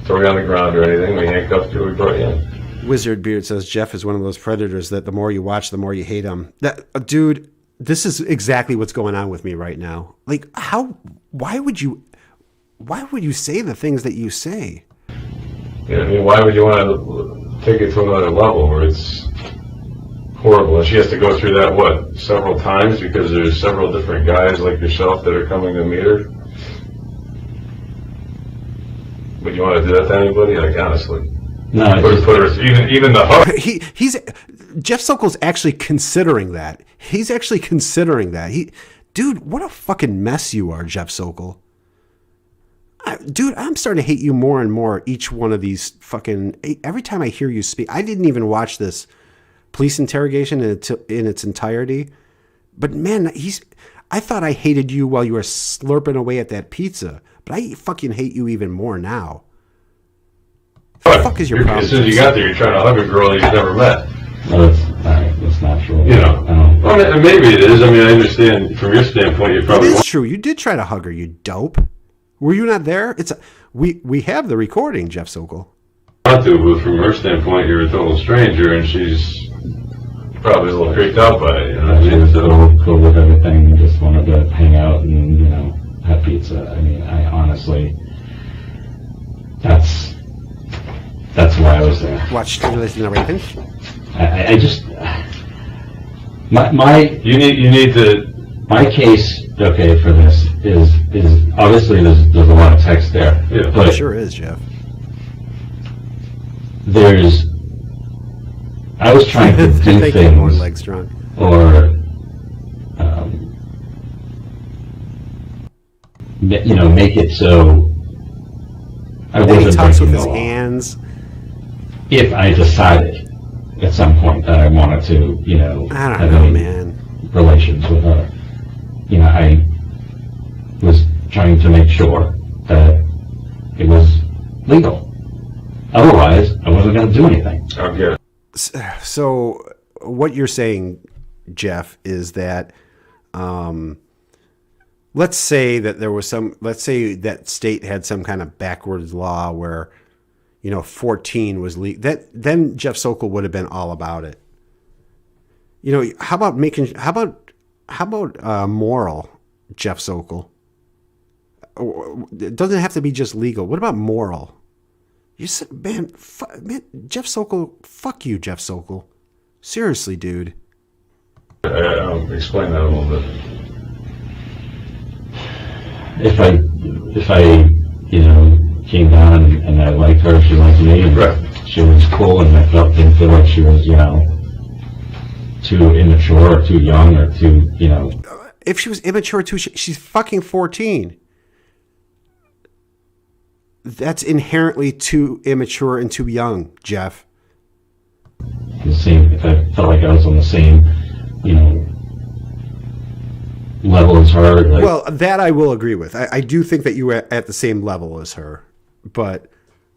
throw you on the ground or anything. We handcuffed you. We brought you in. Wizard Beard says Jeff is one of those predators that the more you watch, the more you hate him. Dude, this is exactly what's going on with me right now. Like, why would you say the things that you say? Yeah, I mean, why would you want to take it to another level where it's horrible? And she has to go through that, several times because there's several different guys like yourself that are coming to meet her? Would you want to do that to anybody? Like, honestly. No, even the hug. He's Jeff Sokol's actually considering that. He's actually considering that. Dude, what a fucking mess you are, Jeff Sokol. Dude, I'm starting to hate you more and more each one of these fucking... Every time I hear you speak... I didn't even watch this police interrogation in its entirety. But man, I thought I hated you while you were slurping away at that pizza. But I fucking hate you even more now. What the fuck is your problem? As soon as you got there, you're trying to hug a girl you've never met. Well, that's not true. Well, maybe it is. I mean, I understand from your standpoint, you probably... It is true. You did try to hug her, you dope. Were you not there? We have the recording, Jeff Sokol. Want to, but from her standpoint, you're a total stranger, and she's probably a little creeped out by it. She was cool with everything, just wanted to hang out and, have pizza. I mean, I honestly, that's why I was there. Watch Stimulating the Ravens. I just, You need to... my case, okay, for this is obviously there's a lot of text there. Yeah, but it sure is, Jeff. I was trying to do Thank you, more things, legs strong. or make it so I And then he wasn't talks with breaking his the law. hands. If I decided at some point that I wanted to, I don't have know, any man. relations with her, I was trying to make sure that it was legal. Otherwise, I wasn't going to do anything. I'll get it. So what you're saying, Jeff, is that let's say that state had some kind of backwards law where 14 was legal. Then Jeff Sokol would have been all about it. How about moral, Jeff Sokol? It doesn't have to be just legal. What about moral? You said, man, Jeff Sokol, fuck you, Jeff Sokol. Seriously, dude. Explain that a little bit. If I came down and I liked her, she liked me, and Right. she was cool, and I didn't feel like she was, too immature or too young or too, If she was immature too, she's fucking 14. That's inherently too immature and too young, Jeff. if I felt like I was on the same, level as her. Well, that I will agree with. I do think that you were at the same level as her, but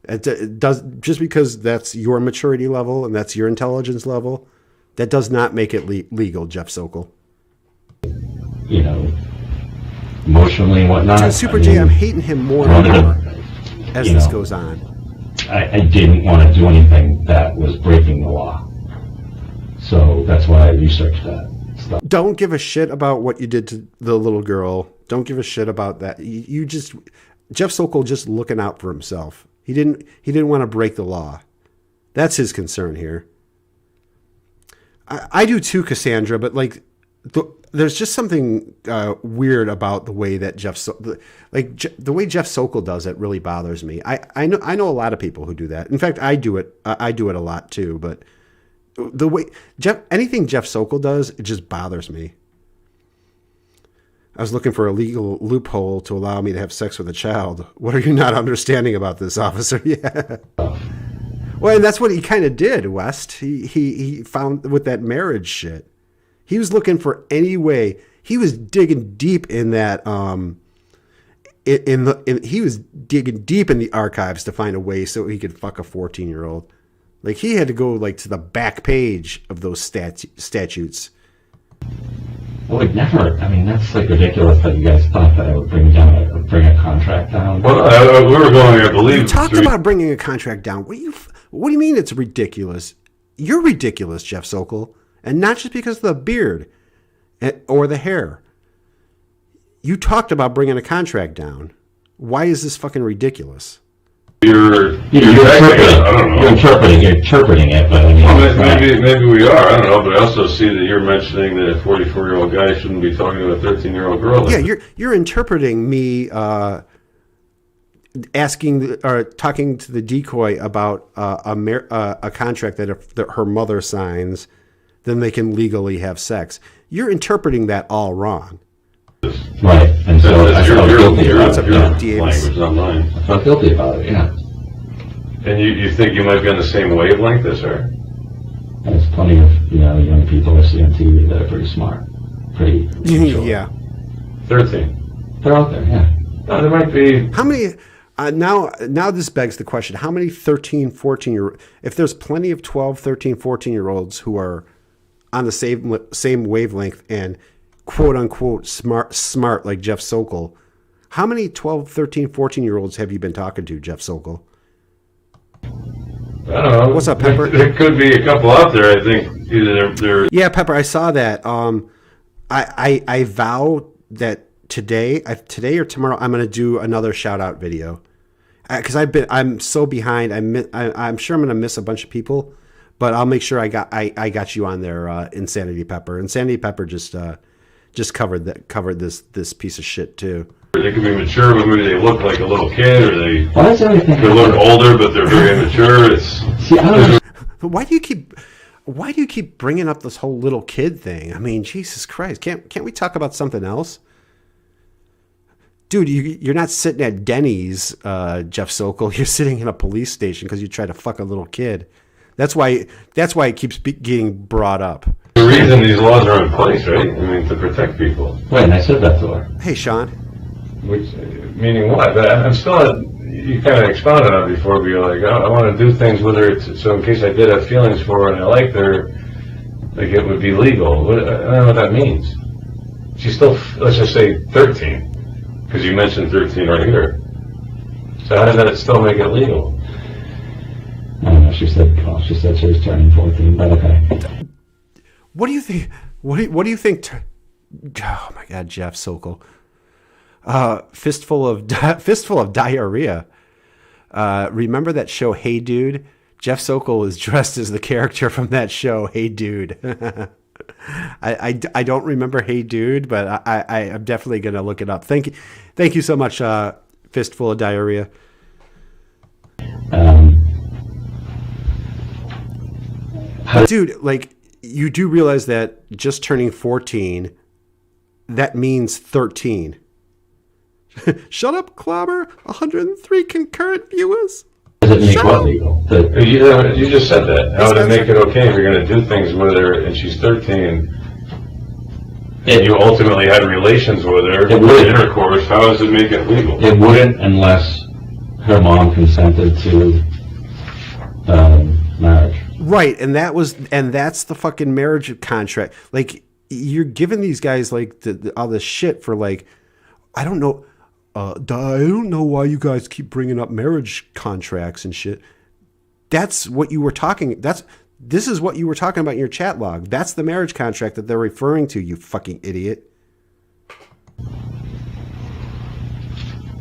it does, just because that's your maturity level and that's your intelligence level, that does not make it legal, Jeff Sokol. Emotionally and whatnot. Dude, Super J, I'm hating him more and more as this goes on. I didn't want to do anything that was breaking the law. So that's why I researched that stuff. Don't give a shit about what you did to the little girl. Don't give a shit about that. Jeff Sokol just looking out for himself. He didn't want to break the law. That's his concern here. I do too, Cassandra, but there's just something weird about the way that the way Jeff Sokol does it really bothers me. I know a lot of people who do that. In fact, I do it. I do it a lot too. But the way anything Jeff Sokol does, it just bothers me. I was looking for a legal loophole to allow me to have sex with a child. What are you not understanding about this, officer? Yeah. Well, and that's what he kind of did, West. He found with that marriage shit. He was looking for any way. He was digging deep in that. He was digging deep in the archives to find a way so he could fuck a 14-year-old. Like, he had to go to the back page of those statutes. I would never. I mean, that's like ridiculous that you guys thought that I would bring a contract down. Well, we were going, I believe. You talked about bringing a contract down. What do you mean it's ridiculous? You're ridiculous, Jeff Sokol, and not just because of the beard or the hair. You talked about bringing a contract down. Why is this fucking ridiculous? You're interpreting it, but I mean, maybe we are. I don't know, but I also see that you're mentioning that a 44-year-old guy shouldn't be talking to a 13-year-old girl. Yeah, you're interpreting me asking or talking to the decoy about a contract that if her mother signs, then they can legally have sex. You're interpreting that all wrong. Right, and so I felt guilty about it. Language, not mine. I felt guilty about it, yeah. And you think you might be on the same wavelength as her? There's plenty of young people I see on TV that are pretty smart, pretty mature. Yeah. 13. They're out there, yeah. No, there might be. How many? Now this begs the question: how many 13, 14 if there's plenty of 12, 13, 14-year-olds who are on the same wavelength and quote unquote smart like Jeff Sokol, how many 12, 13, 14-year-olds have you been talking to, Jeff Sokol? I don't know. What's up, Pepper? There could be a couple out there. I think either they're. Yeah, Pepper, I saw that. I vow that today or tomorrow I'm going to do another shout out video because I'm so behind. I'm sure I'm going to miss a bunch of people, but I'll make sure I got you on there. Insanity Pepper. Insanity Pepper just covered this piece of shit too. They can be mature, but maybe they look like a little kid, or they they look older, but they're very immature. Why do you keep bringing up this whole little kid thing? I mean, Jesus Christ, can't we talk about something else? Dude, you're not sitting at Denny's, Jeff Sokol. You're sitting in a police station because you tried to fuck a little kid. That's why it keeps getting brought up. The reason these laws are in place, right? I mean, to protect people. Right, and I said that to her. Hey, Sean. Meaning what? I'm still. You kind of expounded on it before, but you're like, I want to do things with her, so in case I did have feelings for her and I liked her, like it would be legal. I don't know what that means. She's still, let's just say 13, because you mentioned 13 right here. So how does that still make it legal? I don't know. She said she was turning 14, but okay. What do you think? What do you think? Oh my God, Jeff Sokol. Fistful of diarrhea. Remember that show, Hey Dude? Jeff Sokol was dressed as the character from that show, Hey Dude. I don't remember Hey Dude, but I'm definitely gonna look it up. Thank you so much, Fistful of Diarrhea. Dude, like, you do realize that just turning 14, that means 13. Shut up, Clobber. 103 concurrent viewers. Does it make what legal? You just said that. How would it make it okay if you're going to do things with her and she's 13 and you ultimately had relations with her, intercourse? How does it make it legal? It wouldn't unless her mom consented to marriage. Right, and that's the fucking marriage contract. Like, you're giving these guys like all this shit for like, I don't know. I don't know why you guys keep bringing up marriage contracts and shit. That's what you were talking. This is what you were talking about in your chat log. That's the marriage contract that they're referring to. You fucking idiot.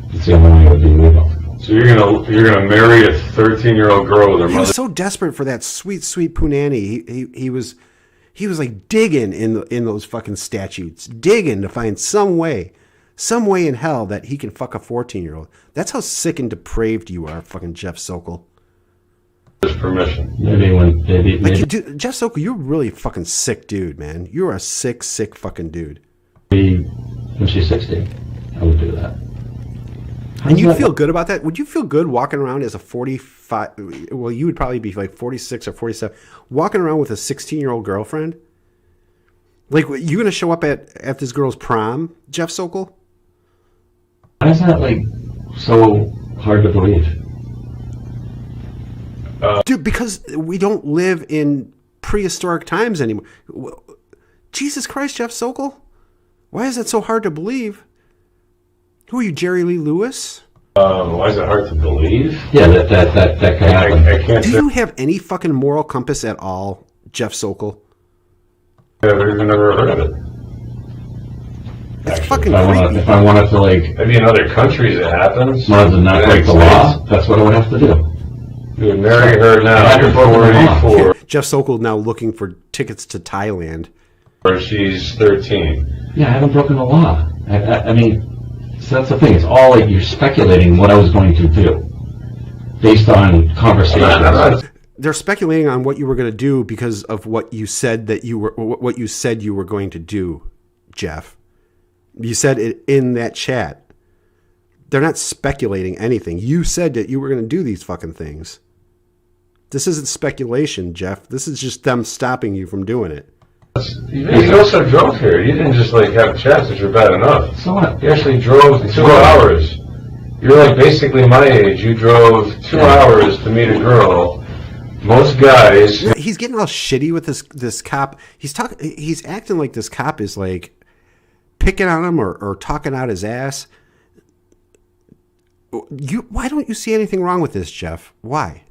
It's the only way it would be legal. So you're gonna marry a 13-year-old girl with her mother? He was so desperate for that sweet punani. He was like digging in those fucking statutes, digging to find some way in hell that he can fuck a 14-year-old. That's how sick and depraved you are, fucking Jeff Sokol. There's permission. Maybe. Dude, Jeff Sokol, you're really a fucking sick dude, man. You're a sick fucking dude. When she's 16, I would do that. And you feel good about that? Would you feel good walking around as a 45? Well, you would probably be like 46 or 47, walking around with a 16-year-old girlfriend. Like, you gonna show up at this girl's prom, Jeff Sokol? Why is that like so hard to believe? Dude, because we don't live in prehistoric times anymore. Jesus Christ, Jeff Sokol. Why is that so hard to believe? Who are you, Jerry Lee Lewis? Why is it hard to believe? Yeah, that could happen. I can't Do say you have any fucking moral compass at all, Jeff Sokol? I've even never heard of it. It's Actually, fucking If I wanted to, like, Maybe in other countries it happens. wanted to not break the law, that's what I would have to do. You would marry her now. I You're haven't broken the law. 44. Jeff Sokol now looking for tickets to Thailand. Or she's 13. Yeah, I haven't broken the law. I mean, so that's the thing. It's all like you're speculating what I was going to do based on conversations. They're speculating on what you were going to do because of what you said you were going to do, Jeff. You said it in that chat. They're not speculating anything. You said that you were going to do these fucking things. This isn't speculation, Jeff. This is just them stopping you from doing it. You also drove here. You didn't just like have chats that were bad enough. So what? You actually drove 2 hours. You're like basically my age. You drove 2 hours to meet a girl. Most guys. He's getting all shitty with this cop. He's acting like this cop is like picking on him or talking out his ass. Why don't you see anything wrong with this, Jeff? Why?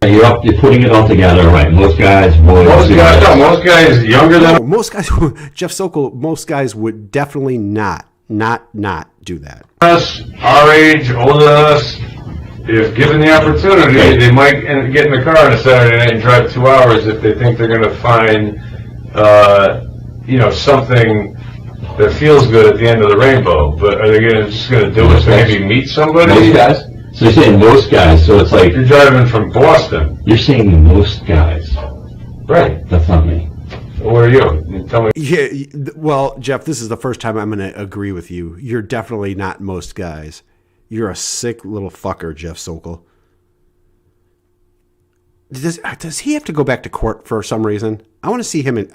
You're putting it all together, right? Most guys, boys. Most guys younger than. Most guys, Jeff Sokol, most guys would definitely not do that. Us, our age, older than us, if given the opportunity, they might get in the car on a Saturday night and drive 2 hours if they think they're going to find, something that feels good at the end of the rainbow. But are they just going to do it to maybe meet somebody? Most guys? So you're saying most guys, so it's like... You're driving from Boston. You're saying most guys. Right. That's not me. Where are you? Tell me. Yeah, well, Jeff, this is the first time I'm going to agree with you. You're definitely not most guys. You're a sick little fucker, Jeff Sokol. Does he have to go back to court for some reason? I want to see him in.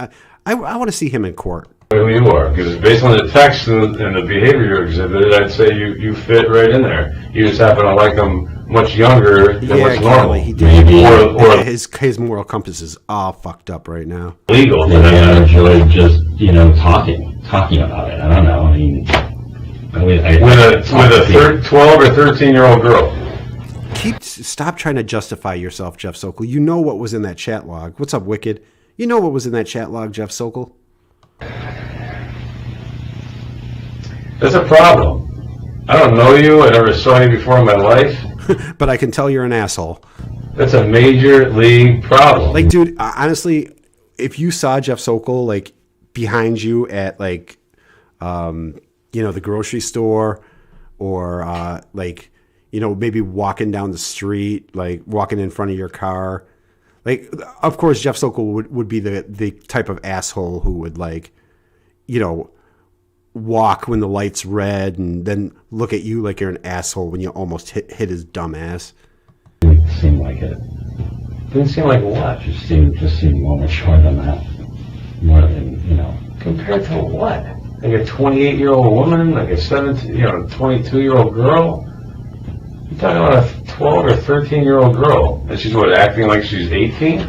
I want to see him in court. Who you are, because based on the text and the behavior you exhibited, I'd say you fit right in there. You just happen to like them much younger than what's normal. Kelly, he did. Or his moral compass is all fucked up right now. legal. Maybe I enjoy just, talking about it. I don't know. I mean, With a 12 or 13-year-old girl. Stop trying to justify yourself, Jeff Sokol. You know what was in that chat log. What's up, Wicked? You know what was in that chat log, Jeff Sokol? That's a problem. I don't know you. I never saw you before in my life. But I can tell you're an asshole. That's a major league problem. Like, dude, honestly, if you saw Jeff Sokol, like, behind you at, like, the grocery store or, maybe walking down the street, like, walking in front of your car. Like, of course, Jeff Sokol would be the type of asshole who would, like, walk when the light's red and then look at you like you're an asshole when you almost hit his dumb ass. Didn't seem like it. Didn't seem like what? Just seemed more mature than that. More than, Compared to what? Like a 28-year-old woman? Like a 22-year-old girl? You're talking about a 12 or 13-year-old girl. And she's acting like she's 18?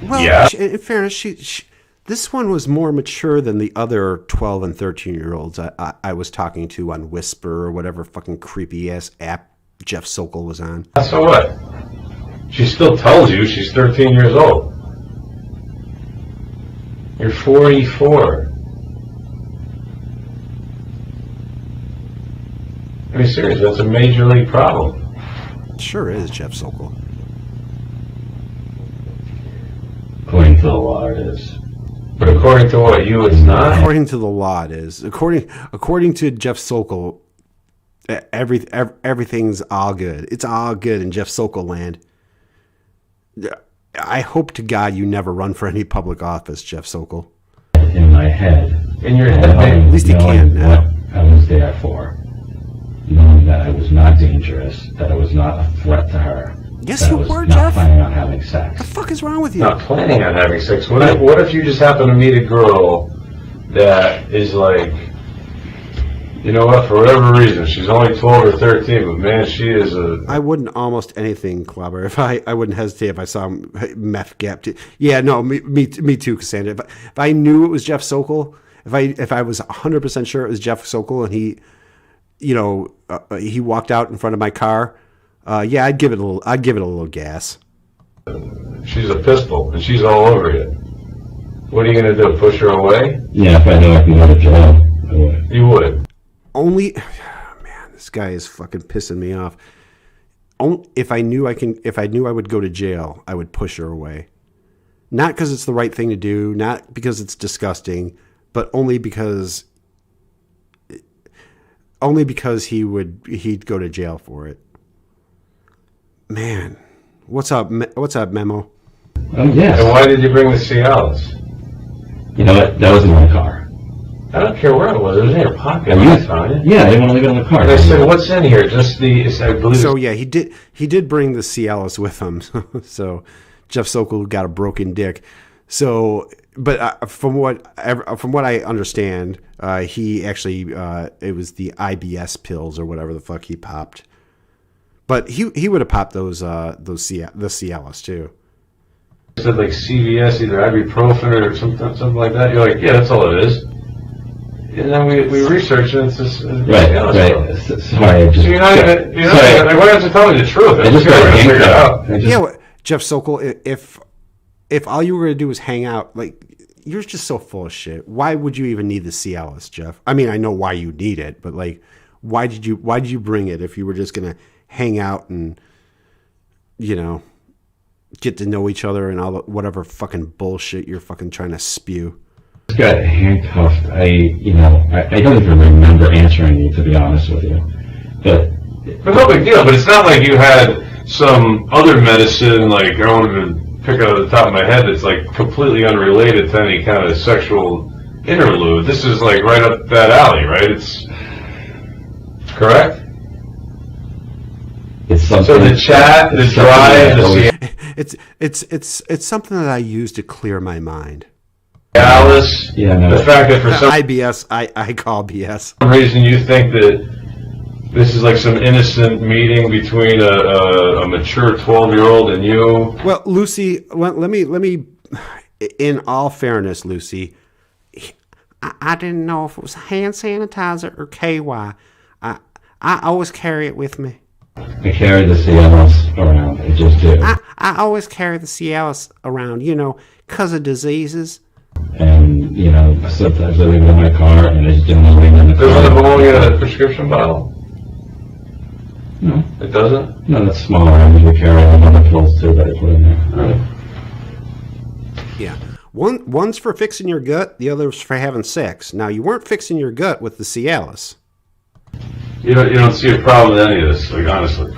Well, yeah. In fairness, this one was more mature than the other 12 and 13-year-olds I was talking to on Whisper or whatever fucking creepy-ass app Jeff Sokol was on. So what? She still tells you she's 13 years old. You're 44. I mean, seriously, that's a major league problem. It sure is, Jeff Sokol. according to the law it is. But according to what, you, it's not? According to the law, it is. According to Jeff Sokol, everything's all good. It's all good in Jeff Sokol land. I hope to God you never run for any public office, Jeff Sokol. In my head. In your head, At least he can now. What I was there for. Knowing that I was not dangerous, that I was not a threat to her. Yes, that you I was were, not Jeff. planning on having sex. What the fuck is wrong with you? Not planning on having sex. What if you just happen to meet a girl that is like, you know what, for whatever reason, she's only 12 or 13, but man, she is a... I wouldn't almost anything, Clobber. If I wouldn't hesitate if I saw meth gap. Yeah, no, me too, Cassandra. If I knew it was Jeff Sokol, if I was 100% sure it was Jeff Sokol and he, he walked out in front of my car, I'd give it a little gas. She's a pistol, and she's all over you. What are you going to do, push her away? Yeah, if I know I can go to jail, I would. You would. Only, man, this guy is fucking pissing me off. If I knew I would go to jail, I would push her away. Not because it's the right thing to do, not because it's disgusting, but only because he'd go to jail for it. Man, what's up, Memo? Oh, yes. And why did you bring the Cialis? You know what? That was in my car. I don't care where it was. It was in your pocket. Yeah, I didn't want to leave it in the car. And I said, what's in here? Just I believe. So yeah, he did bring the Cialis with him. So Jeff Sokol got a broken dick. So, but from what I understand, he actually it was the IBS pills or whatever the fuck he popped. But he would have popped the Cialis too. It said like CVS, either ibuprofen or something like that. You're like, yeah, that's all it is. And then we researched it. It's just Right. Sorry, So you're not even. Like, why don't you tell me the truth? I just got figure it out. Yeah, Jeff Sokol, if all you were going to do was hang out, like, you're just so full of shit. Why would you even need the Cialis, Jeff? I mean, I know why you need it, but like, why did you bring it if you were just going to hang out and, get to know each other and all the whatever fucking bullshit you're fucking trying to spew? Got handcuffed. I don't even remember answering you, to be honest with you. But no big deal. But it's not like you had some other medicine, like I don't even pick out of the top of my head, that's like completely unrelated to any kind of sexual interlude. This is like right up that alley, right? It's correct. it's something. So the chat, the drive, It's something that I use to clear my mind. Alice, the fact that for some IBS, I call BS. reason you think that this is like some innocent meeting between a mature 12-year-old and you. Well, Lucy, let me. In all fairness, Lucy, I didn't know if it was hand sanitizer or KY. I always carry it with me. I carry the Cialis around. I just do. I always carry the Cialis around, because of diseases. And, sometimes I leave it in my car and I just don't leave it in the car. Doesn't it belong in a prescription bottle? No. It doesn't? No, that's smaller. I usually carry all other pills too that I put in there. All right. Yeah. One's for fixing your gut, the other's for having sex. Now, you weren't fixing your gut with the Cialis. You don't see a problem with any of this, like, honestly.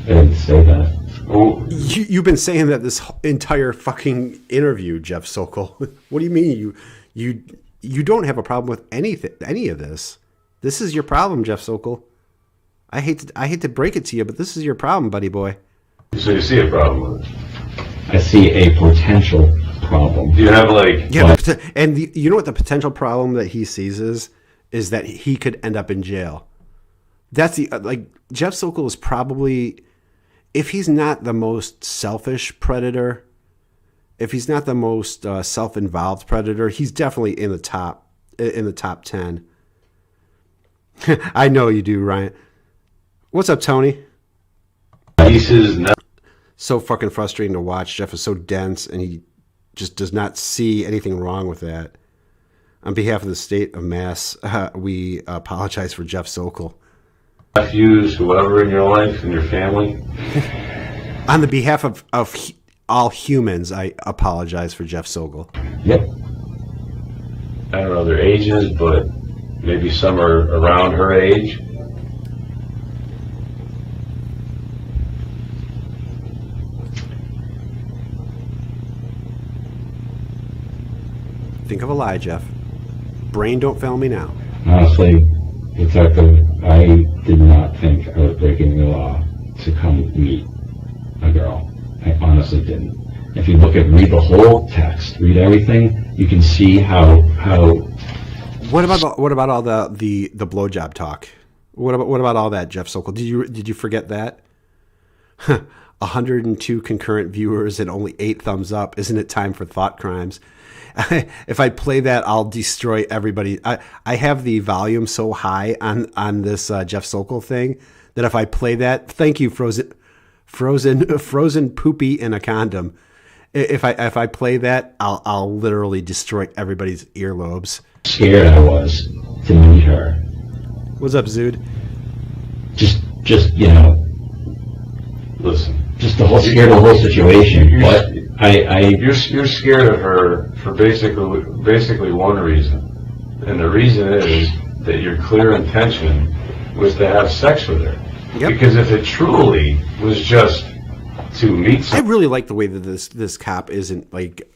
I didn't say that. Oh, You've been saying that this entire fucking interview, Jeff Sokol. What do you mean you don't have a problem with any of this? This is your problem, Jeff Sokol. I hate to break it to you, but this is your problem, buddy boy. so you see a problem with it? I see a potential problem. Do you have like? Yeah, you know what the potential problem that he sees is that he could end up in jail. That's Jeff Sokol is probably, if he's not the most selfish predator, if he's not the most self-involved predator, he's definitely in the top 10. I know you do, Ryan. What's up, Tony? So fucking frustrating to watch. Jeff is so dense, and he just does not see anything wrong with that. On behalf of the state of Mass, we apologize for Jeff Sokol. Nephews, whoever in your life, in your family. On the behalf of all humans, I apologize for Jeff Sokol. Yep. I don't know their ages, but maybe some are around her age. Think of a lie, Jeff. Brain don't fail me now. Honestly, Detective, I did not think I was breaking the law to come meet a girl. I honestly didn't. If you read the whole text, read everything, you can see how. What about all the blowjob talk? What about all that, Jeff Sokol? Did you forget that? 102 concurrent viewers and only 8 thumbs up. Isn't it time for thought crimes? If I play that, I'll destroy everybody. I have the volume so high on this Jeff Sokol thing that if I play that, thank you, frozen poopy in a condom. If I play that, I'll literally destroy everybody's earlobes. Scared I was to meet her. What's up, Zood? Just Listen, just the whole scared of the whole situation. But you're scared of her for basically one reason, and the reason is that your clear intention was to have sex with her. Yep. Because if it truly was just to meet I really like the way that this cop isn't like,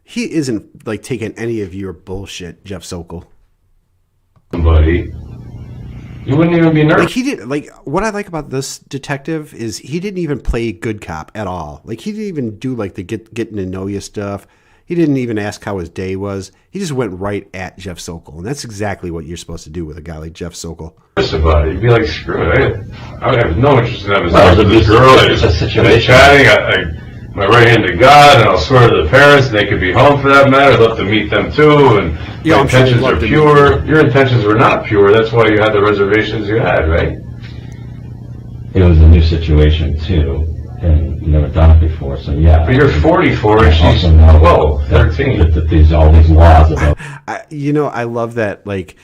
he isn't like taking any of your bullshit, Jeff Sokol. somebody, you wouldn't even be nervous. Like he did. Like what I like about this detective is he didn't even play good cop at all. Like he didn't even do like the getting to know you stuff. He didn't even ask how his day was. He just went right at Jeff Sokol, and that's exactly what you're supposed to do with a guy like Jeff Sokol. About it, you'd be like, screw it. I would have no interest in having Well, sex with this girl. it's a situation. They're chatting. My right hand to God, and I'll swear to the parents, and they could be home for that matter. I'd love to meet them too, and Yeah, my I'm sure they'd intentions love are to meet pure. Your intentions were not pure. That's why you had the reservations you had, right? it was a new situation too, and you never done it before. So yeah. But you're 44 and she's also know 12, that 13. there's all these laws about. I love that. Like,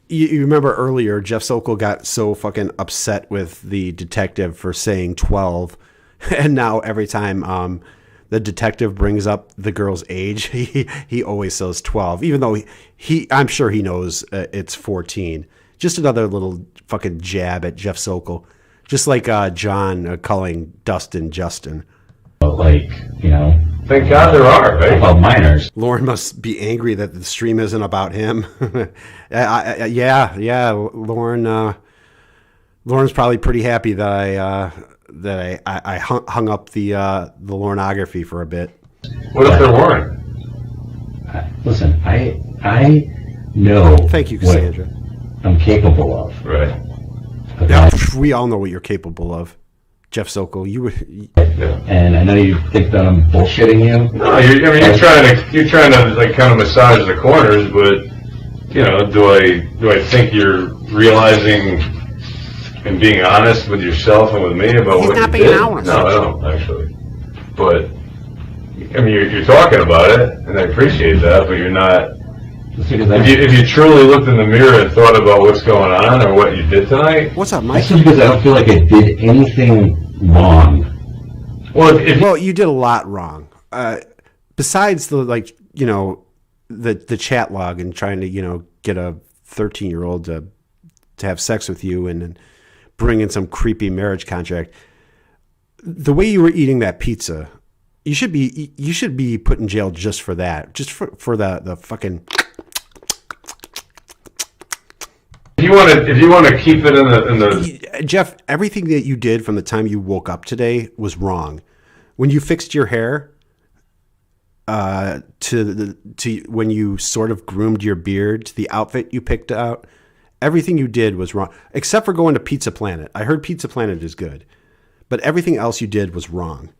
you remember earlier, Jeff Sokol got so fucking upset with the detective for saying 12, and now every time the detective brings up the girl's age, he always says 12, even though I'm sure he knows it's 14. Just another little fucking jab at Jeff Sokol, just like John calling Dustin Justin. Like, Thank God there are, right? about minors. Lauren must be angry that the stream isn't about him. Yeah. Lauren's probably pretty happy that I hung up the Laurenography for a bit. What if there weren't? Listen, I know. Thank you, what Cassandra. I'm capable of. Right. Yeah, we all know what you're capable of, Jeff Sokol. And I know you think that I'm bullshitting you. No, you're trying to like kind of massage the corners, but do I think you're realizing and being honest with yourself and with me about He's what not you being did? honest. No, I don't actually. But I mean, you're talking about it, and I appreciate that. But you're not. If you truly looked in the mirror and thought about what's going on or what you did tonight. What's up, Mike? That's just because I don't feel like I did anything wrong. Well, You did a lot wrong. Besides the the chat log and trying to get a 13-year-old to have sex with you and bring in some creepy marriage contract. The way you were eating that pizza, you should be put in jail just for that. Just for the fucking. If you want to keep it in the Jeff, everything that you did from the time you woke up today was wrong. When you fixed your hair, to when you sort of groomed your beard, to the outfit you picked out, everything you did was wrong, except for going to Pizza Planet. I heard Pizza Planet is good, but everything else you did was wrong.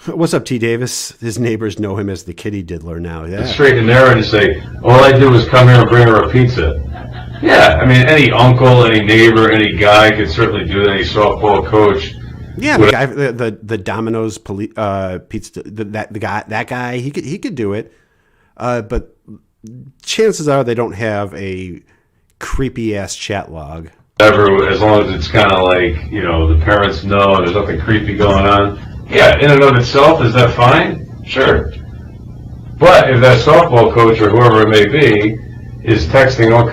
What's up, T. Davis? His neighbors know him as the kitty diddler now. Yeah. straight and narrow and say, all I did was come here and bring her a pizza. Yeah, I mean, any uncle, any neighbor, any guy could certainly do that. Any softball coach. Yeah, the guy, the Domino's pizza, that guy, he could do it. But chances are they don't have a creepy ass chat log. Whatever, as long as it's kind of like the parents know there's nothing creepy going on. Yeah, in and of itself, is that fine? Sure. But if that softball coach or whoever it may be is texting all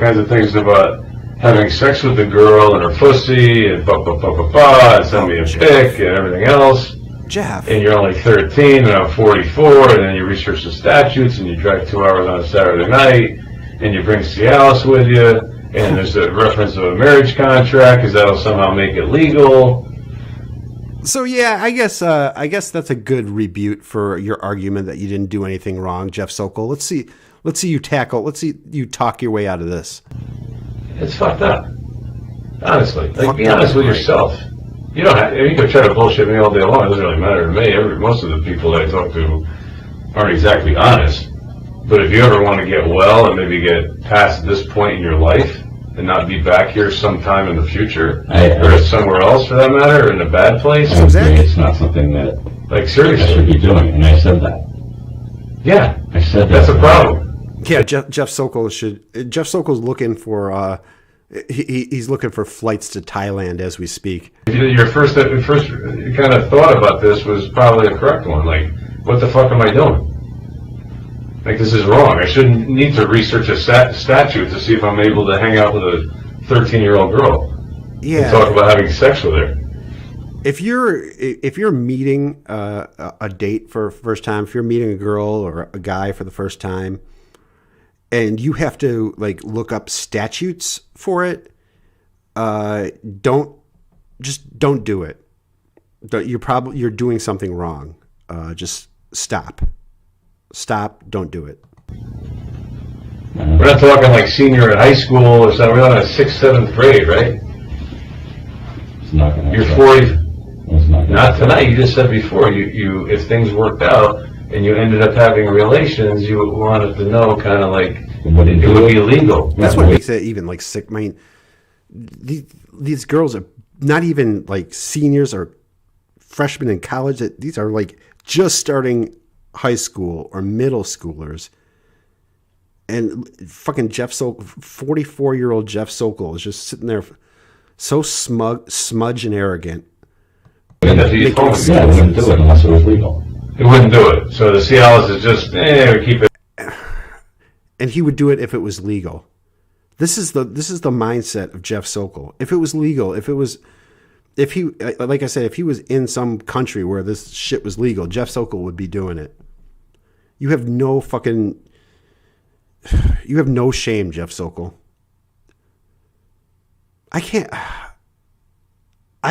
kinds of things about having sex with the girl and her pussy and and send me a pic and everything else. Jeff. And you're only 13 and I'm 44, and then you research the statutes and you drive 2 hours on a Saturday night and you bring Cialis with you and there's a reference of a marriage contract because that'll somehow make it legal. So yeah, I guess that's a good rebuke for your argument that you didn't do anything wrong, Jeff Sokol. Let's see you talk your way out of this. It's fucked up. Honestly. Be honest with yourself. You know, you can try to bullshit me all day long. It doesn't really matter to me. Most of the people that I talk to aren't exactly honest. But if you ever want to get well and maybe get past this point in your life and not be back here sometime in the future, or somewhere else for that matter, or in a bad place, it's not something that like I seriously should be doing, and I said that. Yeah, I said that's that. a problem. Yeah, Jeff Sokol Jeff Sokol's looking for he's looking for flights to Thailand as we speak. Your first kind of thought about this was probably a correct one. Like, what the fuck am I doing? Like, this is wrong. I shouldn't need to research a statute to see if I'm able to hang out with a 13-year-old girl. Yeah. And talk about having sex with her. If you're meeting a date for the first time, if you're meeting a girl or a guy for the first time, and you have to like look up statutes for it, don't do it. You're doing something wrong. Just stop. Don't do it. We're not talking like senior in high school or something. We're talking 6th, 7th grade, right? It's not gonna You're happen. 40. Not tonight. You just said before. You if things worked out and you ended up having relations, you wanted to know kind of like it would be illegal. That's what makes it even like sick. I mean, these girls are not even like seniors or freshmen in college. These are like just starting high school or middle schoolers. And fucking Jeff Sokol, 44-year-old Jeff Sokol is just sitting there so smudge and arrogant. Yeah, it wouldn't do it unless it was legal. It wouldn't do it. So the Cialis is just, we keep it. And he would do it if it was legal. This is the mindset of Jeff Sokol. If it was legal, if he, like I said, if he was in some country where this shit was legal, Jeff Sokol would be doing it. You have no shame, Jeff Sokol. I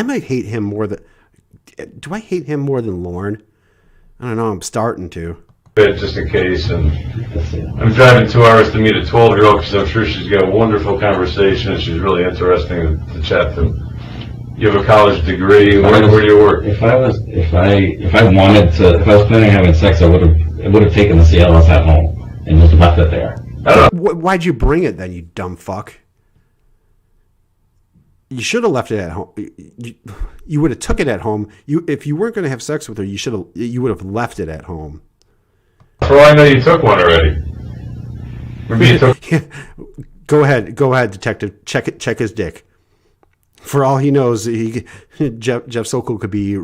might hate him more than, do I hate him more than Lauren? I don't know, I'm starting to. Just in case, and I'm driving 2 hours to meet a 12-year-old because I'm sure she's got a wonderful conversation and she's really interesting to chat to. You have a college degree. Where do you work? If I was planning on having sex, I would have taken the Cialis at home and just left it there. I don't know. Why'd you bring it then, you dumb fuck? You should have left it at home. You would have took it at home. If you weren't going to have sex with her, you would have left it at home. For all I know, you took one already. Maybe you took. Go ahead, detective. Check his dick. For all he knows, Jeff Sokol could be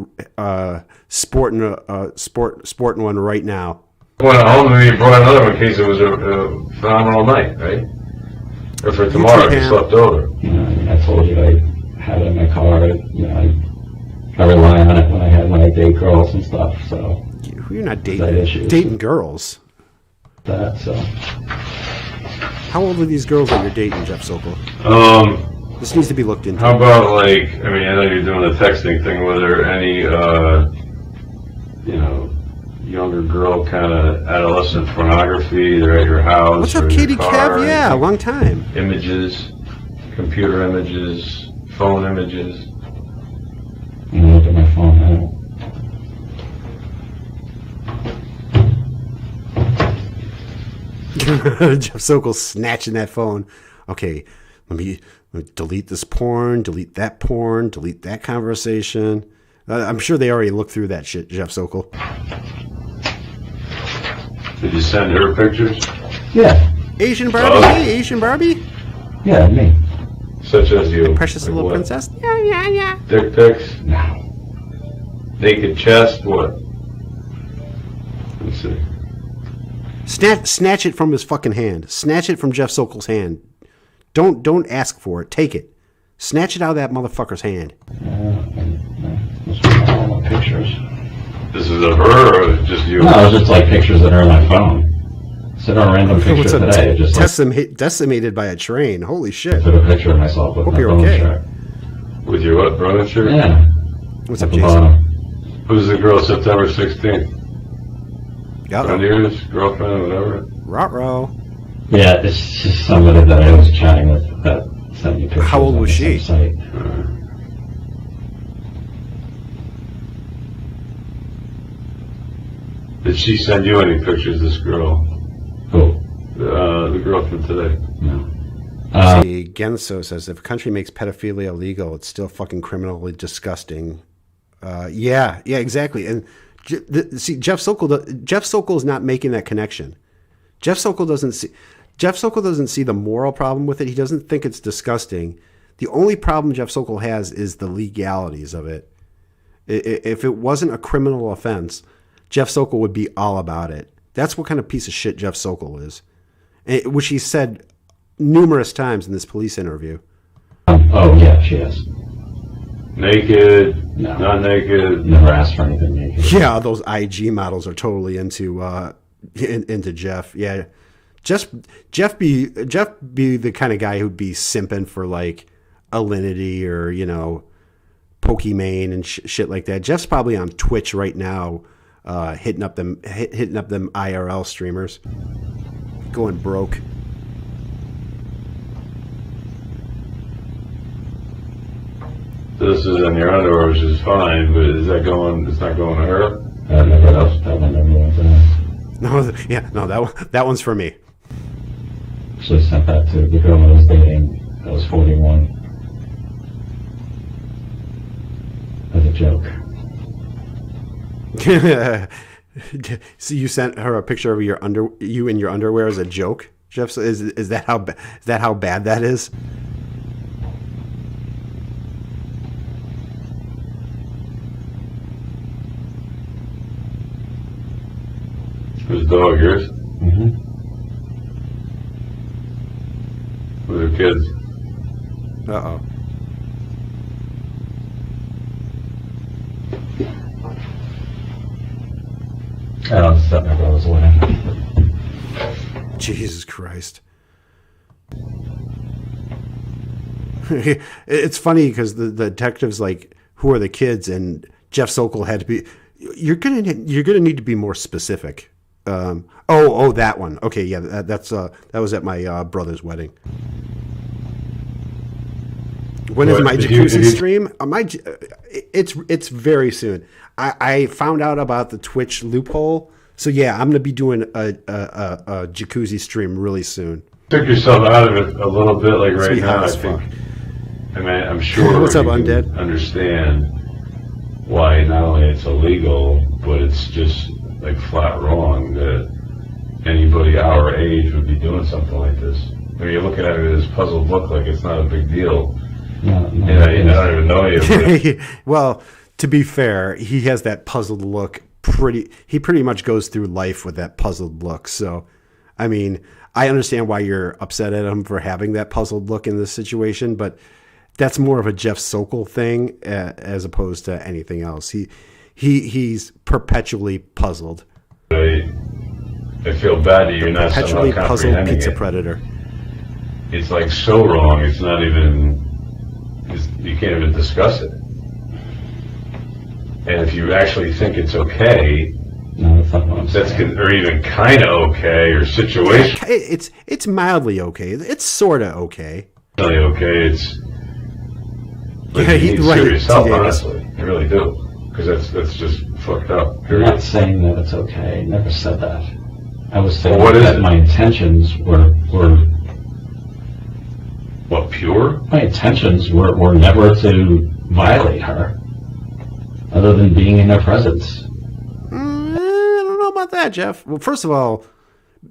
sporting one right now. Went home and you brought another one in case it was a phenomenal night, right? Or for tomorrow, you slept over. I told you I had it in my car. I rely on it when I date girls and stuff. So you're not dating girls. So how old are these girls that you're dating, Jeff Sokol? This needs to be looked into. How about like, I mean, I know you're doing the texting thing. Was there any, younger girl kind of adolescent pornography? They're at your house. What's up, Katie Kev? Yeah, a long time. Images, computer images, phone images. I'm gonna look at my phone now. Jeff Sokol snatching that phone. Okay, let me delete this porn, delete that conversation. I'm sure they already looked through that shit, Jeff Sokol. Did you send her pictures? Yeah. Asian Barbie? Asian Barbie? Yeah, me. Such as you. Precious like little what? princess? Yeah. Dick pics? No. Naked chest? What? Let's see. Snatch it from his fucking hand. Snatch it from Jeff Sokol's hand. Don't ask for it. Take it. Snatch it out of that motherfucker's hand. All my pictures. This is of her or just you? No, it's just like pictures that are on my phone. Sent a random picture today. Just decimated by a train. Holy shit. Took a picture of myself with Hope my you're phone okay. shirt. With your what, brother shirt? Yeah. What's up, At the Jason? bottom. Who's the girl September 16th? Friend of Yeah. yours? Girlfriend? Whatever? Ruh-roh. Yeah, it's just somebody that I was chatting with that sent me pictures. How old on was the she? same site. Did she send you any pictures, this girl? Who? The girl from today. No. See, Genso says, if a country makes pedophilia illegal, it's still fucking criminally disgusting. Yeah, exactly. And see, Jeff Sokol is not making that connection. Jeff Sokol doesn't see the moral problem with it. He doesn't think it's disgusting. The only problem Jeff Sokol has is the legalities of it. If it wasn't a criminal offense, Jeff Sokol would be all about it. That's what kind of piece of shit Jeff Sokol is, which he said numerous times in this police interview. Oh, yeah, she is. Naked? No. Not naked? Never asked for anything naked. Yeah, those IG models are totally into Jeff. Yeah, Jeff be the kind of guy who'd be simping for like Alinity or Pokimane and shit like that. Jeff's probably on Twitch right now, hitting up them IRL streamers, going broke. This is in your underwear, which is fine, but is that going? It's not going to her. That one never went to her. No, that one's for me. Actually sent that to the girl I was dating. That was 41. As a joke. So you sent her a picture of you in your underwear as a joke, Jeff? So is that how bad that is? Whose dog? Yours? Mm-hmm. With her kids? Uh-oh. I don't set my brother's wedding. Jesus Christ. It's funny because the detective's like, who are the kids? And Jeff Sokol had to be, you're gonna need to be more specific. That one. Okay, yeah, that was at my brother's wedding. When is my jacuzzi stream? It's very soon. I found out about the Twitch loophole, so yeah, I'm gonna be doing a jacuzzi stream really soon. Took yourself out of it a little bit, like right now. I think. I mean, I'm sure. What's up, you Undead? can understand why not only it's illegal, but it's just like flat wrong that anybody our age would be doing something like this. I mean, you're looking at it as puzzled look, like it's not a big deal. No, I don't even know you. Well, to be fair, he has that puzzled look. He pretty much goes through life with that puzzled look. So, I mean, I understand why you're upset at him for having that puzzled look in this situation, but that's more of a Jeff Sokol thing as opposed to anything else. He's perpetually puzzled. I feel bad that you're not Perpetually somehow puzzled comprehending pizza it. predator. It's like so wrong. It's not even. You can't even discuss it. And if you actually think it's okay, no, that's not what I'm saying. or even kind of okay, or situation. It's mildly okay. It's sort of okay. Really okay. It's. Yeah, you need to right, sue yourself, T-Davis. honestly. You really do, because that's just fucked up. I'm not saying that it's okay. I never said that. I was saying Well, what is that it? my intentions were What, pure? my intentions were never to violate her, other than being in her presence. I don't know about that, Jeff. Well, first of all,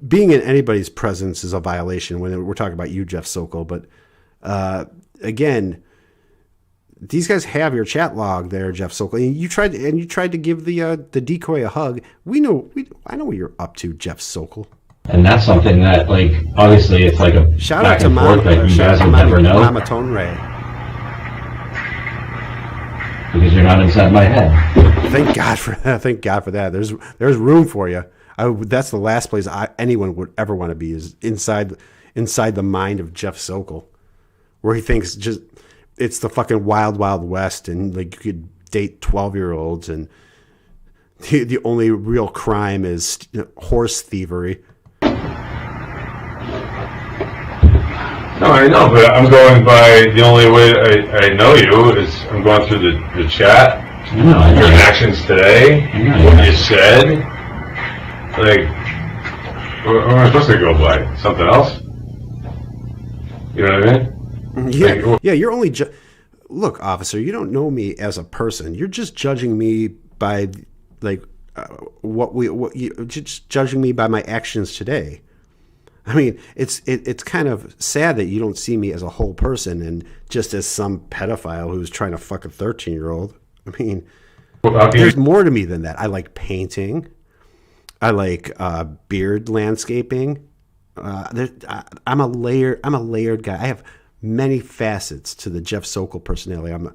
being in anybody's presence is a violation when we're talking about you, Jeff Sokol. But again, these guys have your chat log there, Jeff Sokol. And you tried to give the decoy a hug. I know what you're up to, Jeff Sokol. And that's something that, like, obviously it's like a Shout out back to and forth that you guys will never know Mama Tone Ray. because you're not inside my head. Thank God for that. Thank God for that. There's room for you. That's the last place anyone would ever want to be, is inside the mind of Jeff Sokol, where he thinks just it's the fucking wild, wild west, and like you could date 12-year-olds, and the only real crime is horse thievery. No, I know, but I'm going by the only way I know you is I'm going through the chat, I know. your actions today, what you said. Like, what am I supposed to go by? Something else? You know what I mean? Yeah, yeah. You're only look, officer. You don't know me as a person. You're just judging me by like just judging me by my actions today. I mean, it's kind of sad that you don't see me as a whole person and just as some pedophile who's trying to fuck a 13-year-old. I mean, there's more to me than that. I like painting. I like beard landscaping. I'm a layered guy. I have many facets to the Jeff Sokol personality. I'm a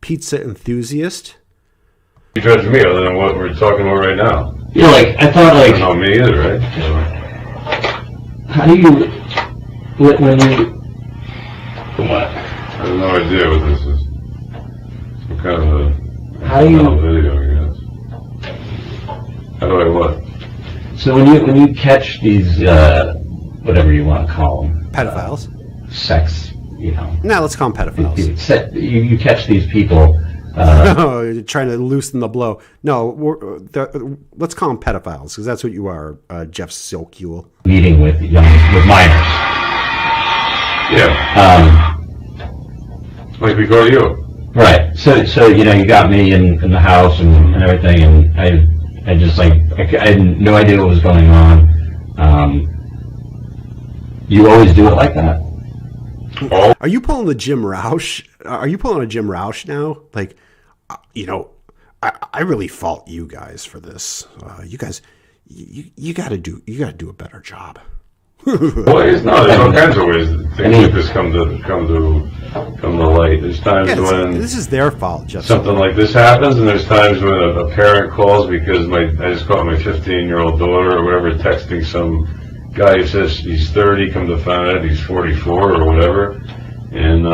pizza enthusiast. You judge me other than what we're talking about right now. Yeah, like, I thought, like... You don't know me either, right? How do you... When you... What? I have no idea what this is. Some kind of a... How do you... video, I guess. How do I what? So when you catch these, whatever you want to call them... Pedophiles. Sex, you know... No, let's call them pedophiles. You catch these people... No, you're trying to loosen the blow. No, let's call them pedophiles, because that's what you are, Jeff Sokol. Meeting with minors. Yeah. Like we go to you. Right. So you know, you got me in the house and everything, and I just like I had no idea what was going on. You always do it like that? Oh. Are you pulling the Jim Roush? Are you pulling a Jim Roush now? Like, you know, I really fault you guys for this. You guys, you got to do a better job. Ways? No, there's all kinds of ways that things like this come to light. There's times when this is their fault, Jeff. Something like this happens, and there's times when a parent calls because I just caught my 15-year-old daughter or whatever texting some guy who says he's 30, come to find out he's 44 or whatever, and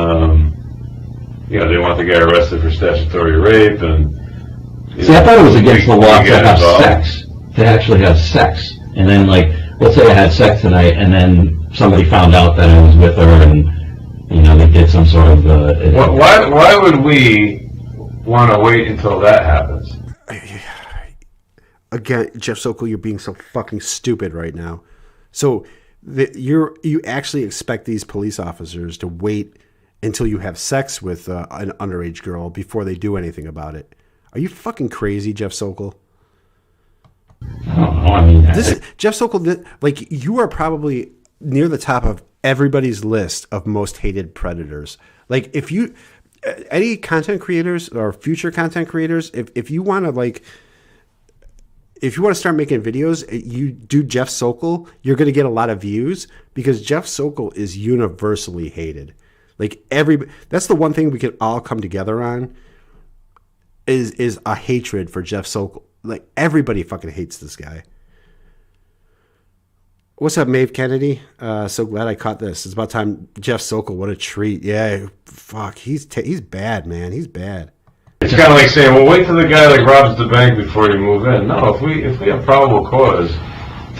you know, they want the guy arrested for statutory rape. And see, I thought it was against the law to have sex, to actually have sex, and then like, let's say I had sex tonight, and then somebody found out that I was with her, and you know, they did some sort of. Why would we want to wait until that happens? Again, Jeff Sokol, you're being so fucking stupid right now. So you actually expect these police officers to wait until you have sex with an underage girl before they do anything about it? Are you fucking crazy, Jeff Sokol? I mean, Jeff Sokol, like, you are probably near the top of everybody's list of most hated predators. Like, if you, any content creators or future content creators, if you want to like. If you want to start making videos, you do Jeff Sokol, you're going to get a lot of views because Jeff Sokol is universally hated. Like that's the one thing we can all come together on is a hatred for Jeff Sokol. Like everybody fucking hates this guy. What's up, Maeve Kennedy? So glad I caught this. It's about time. Jeff Sokol, what a treat. Yeah, fuck, he's bad, man. He's bad. It's kind of like saying, well, wait till the guy like robs the bank before you move in. No, if we have probable cause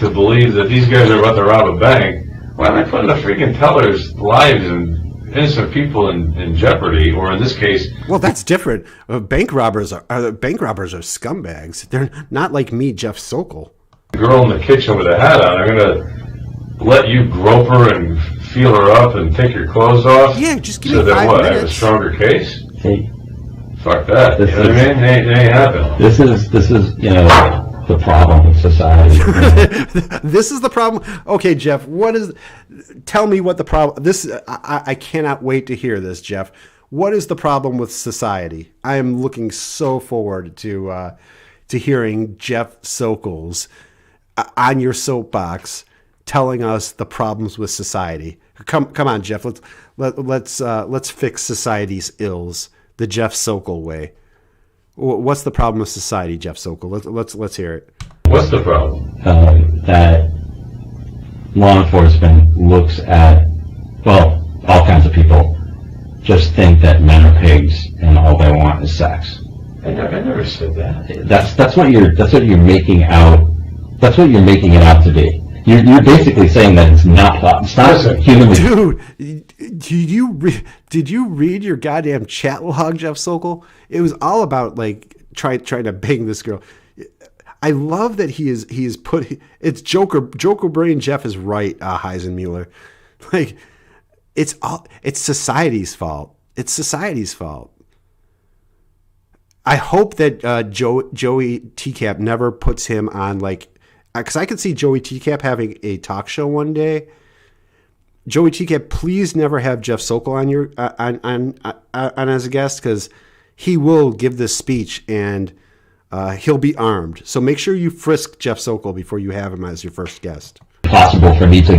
to believe that these guys are about to rob a bank, why am I putting the freaking tellers' lives and innocent people in jeopardy? Or in this case, well, that's different. Bank robbers are scumbags. They're not like me, Jeff Sokol. The girl in the kitchen with a hat on, I'm gonna let you grope her and feel her up and take your clothes off. Yeah, just give me 5 minutes. So then what? I have a stronger case. Hey. Fuck that. You know what I mean? It ain't happening. This is you know, the problem with society. This is the problem. Okay, Jeff, tell me what the problem, I cannot wait to hear this, Jeff. What is the problem with society? I am looking so forward to hearing Jeff Sokol's on your soapbox telling us the problems with society. Come on, Jeff. Let's fix society's ills the Jeff Sokol way. What's the problem with society, Jeff Sokol? Let's hear it. What's the problem? That law enforcement looks at, well, all kinds of people just think that men are pigs and all they want is sex. I never said that. That's what you're making out. That's what you're making it out to be. You're basically saying that it's not humanly. Dude, did you read your goddamn chat log, Jeff Sokol? It was all about like trying to bang this girl. I love that he is put. It's Joker Brain Jeff is right, Heisenmuller. Like it's society's fault. It's society's fault. I hope that Joey TCaP never puts him on, like, because I could see Joey TCaP having a talk show one day. Joey TCaP, please never have Jeff Sokol on your on as a guest, because he will give this speech and he'll be armed. So make sure you frisk Jeff Sokol before you have him as your first guest. Possible for me to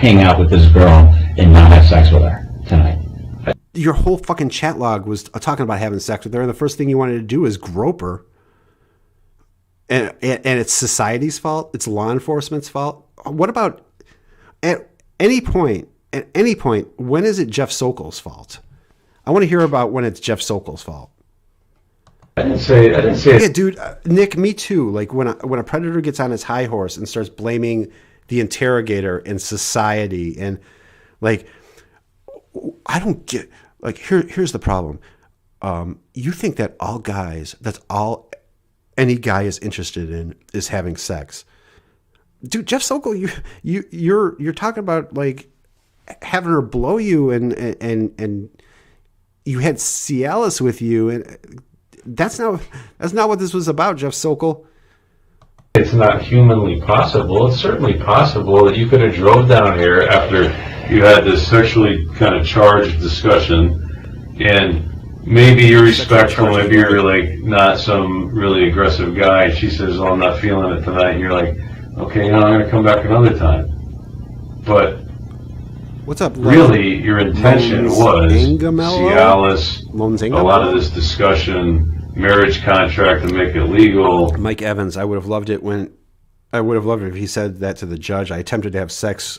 hang out with this girl and not have sex with her tonight. Your whole fucking chat log was talking about having sex with her, and the first thing you wanted to do is grope her. And it's society's fault. It's law enforcement's fault. What about at any point, when is it Jeff Sokol's fault? I want to hear about when it's Jeff Sokol's fault. I didn't say. Yeah, dude, Nick, me too. Like when a predator gets on his high horse and starts blaming the interrogator and society, and like, I don't get. Like here's the problem. You think that that's all any guy is interested in is having sex. Dude, Jeff Sokol, you're talking about like having her blow you and you had Cialis with you, and that's not what this was about, Jeff Sokol. It's not humanly possible. It's certainly possible that you could have drove down here after you had this sexually kind of charged discussion, and maybe you're respectful, maybe you're like not some really aggressive guy, and she says, "Oh, I'm not feeling it tonight," and you're like, "Okay, I'm going to come back another time." But what's up? Really, your intention was Cialis, a lot of this discussion, marriage contract to make it legal. Mike Evans, I would have loved it if he said that to the judge. I attempted to have sex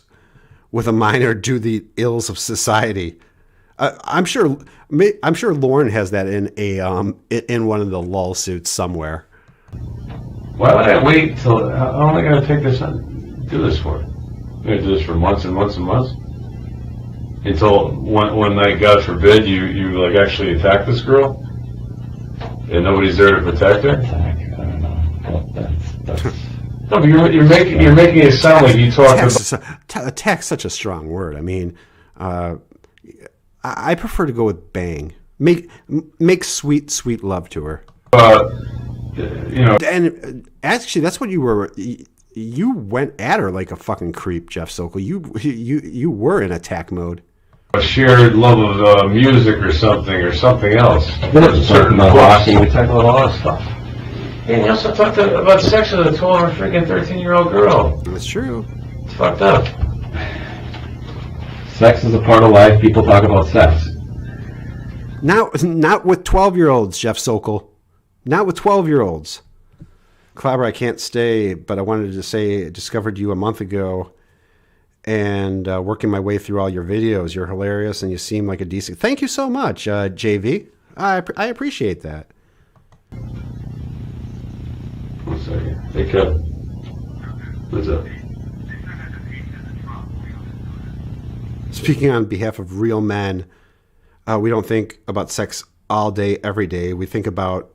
with a minor due to the ills of society. I'm sure Lauren has that in one of the lull suits somewhere. Why would I wait till? How am I going to take this? Do this for? I'm going to do this for months and months and months until one night, God forbid, you like actually attack this girl, and nobody's there to protect her. I don't know. That's No, but you're making it sound like you talk about. Attack's such a strong word. I mean, I prefer to go with bang. Make sweet love to her. And actually, that's what you were. You went at her like a fucking creep, Jeff Sokol. You were in attack mode. A shared love of music or something else. We're talking about hockey. We talk about all that stuff. And you also talked about sex with a 12 or freaking 13-year-old girl. That's true. It's fucked up. Sex is a part of life. People talk about sex. Not with 12-year-olds, Jeff Sokol. Not with 12-year-olds. Clobber, I can't stay, but I wanted to say I discovered you a month ago, and working my way through all your videos. You're hilarious, and you seem like a decent... Thank you so much, JV. I appreciate that. 1 second. Hey, Kev. What's up? Speaking on behalf of real men, we don't think about sex all day, every day. We think about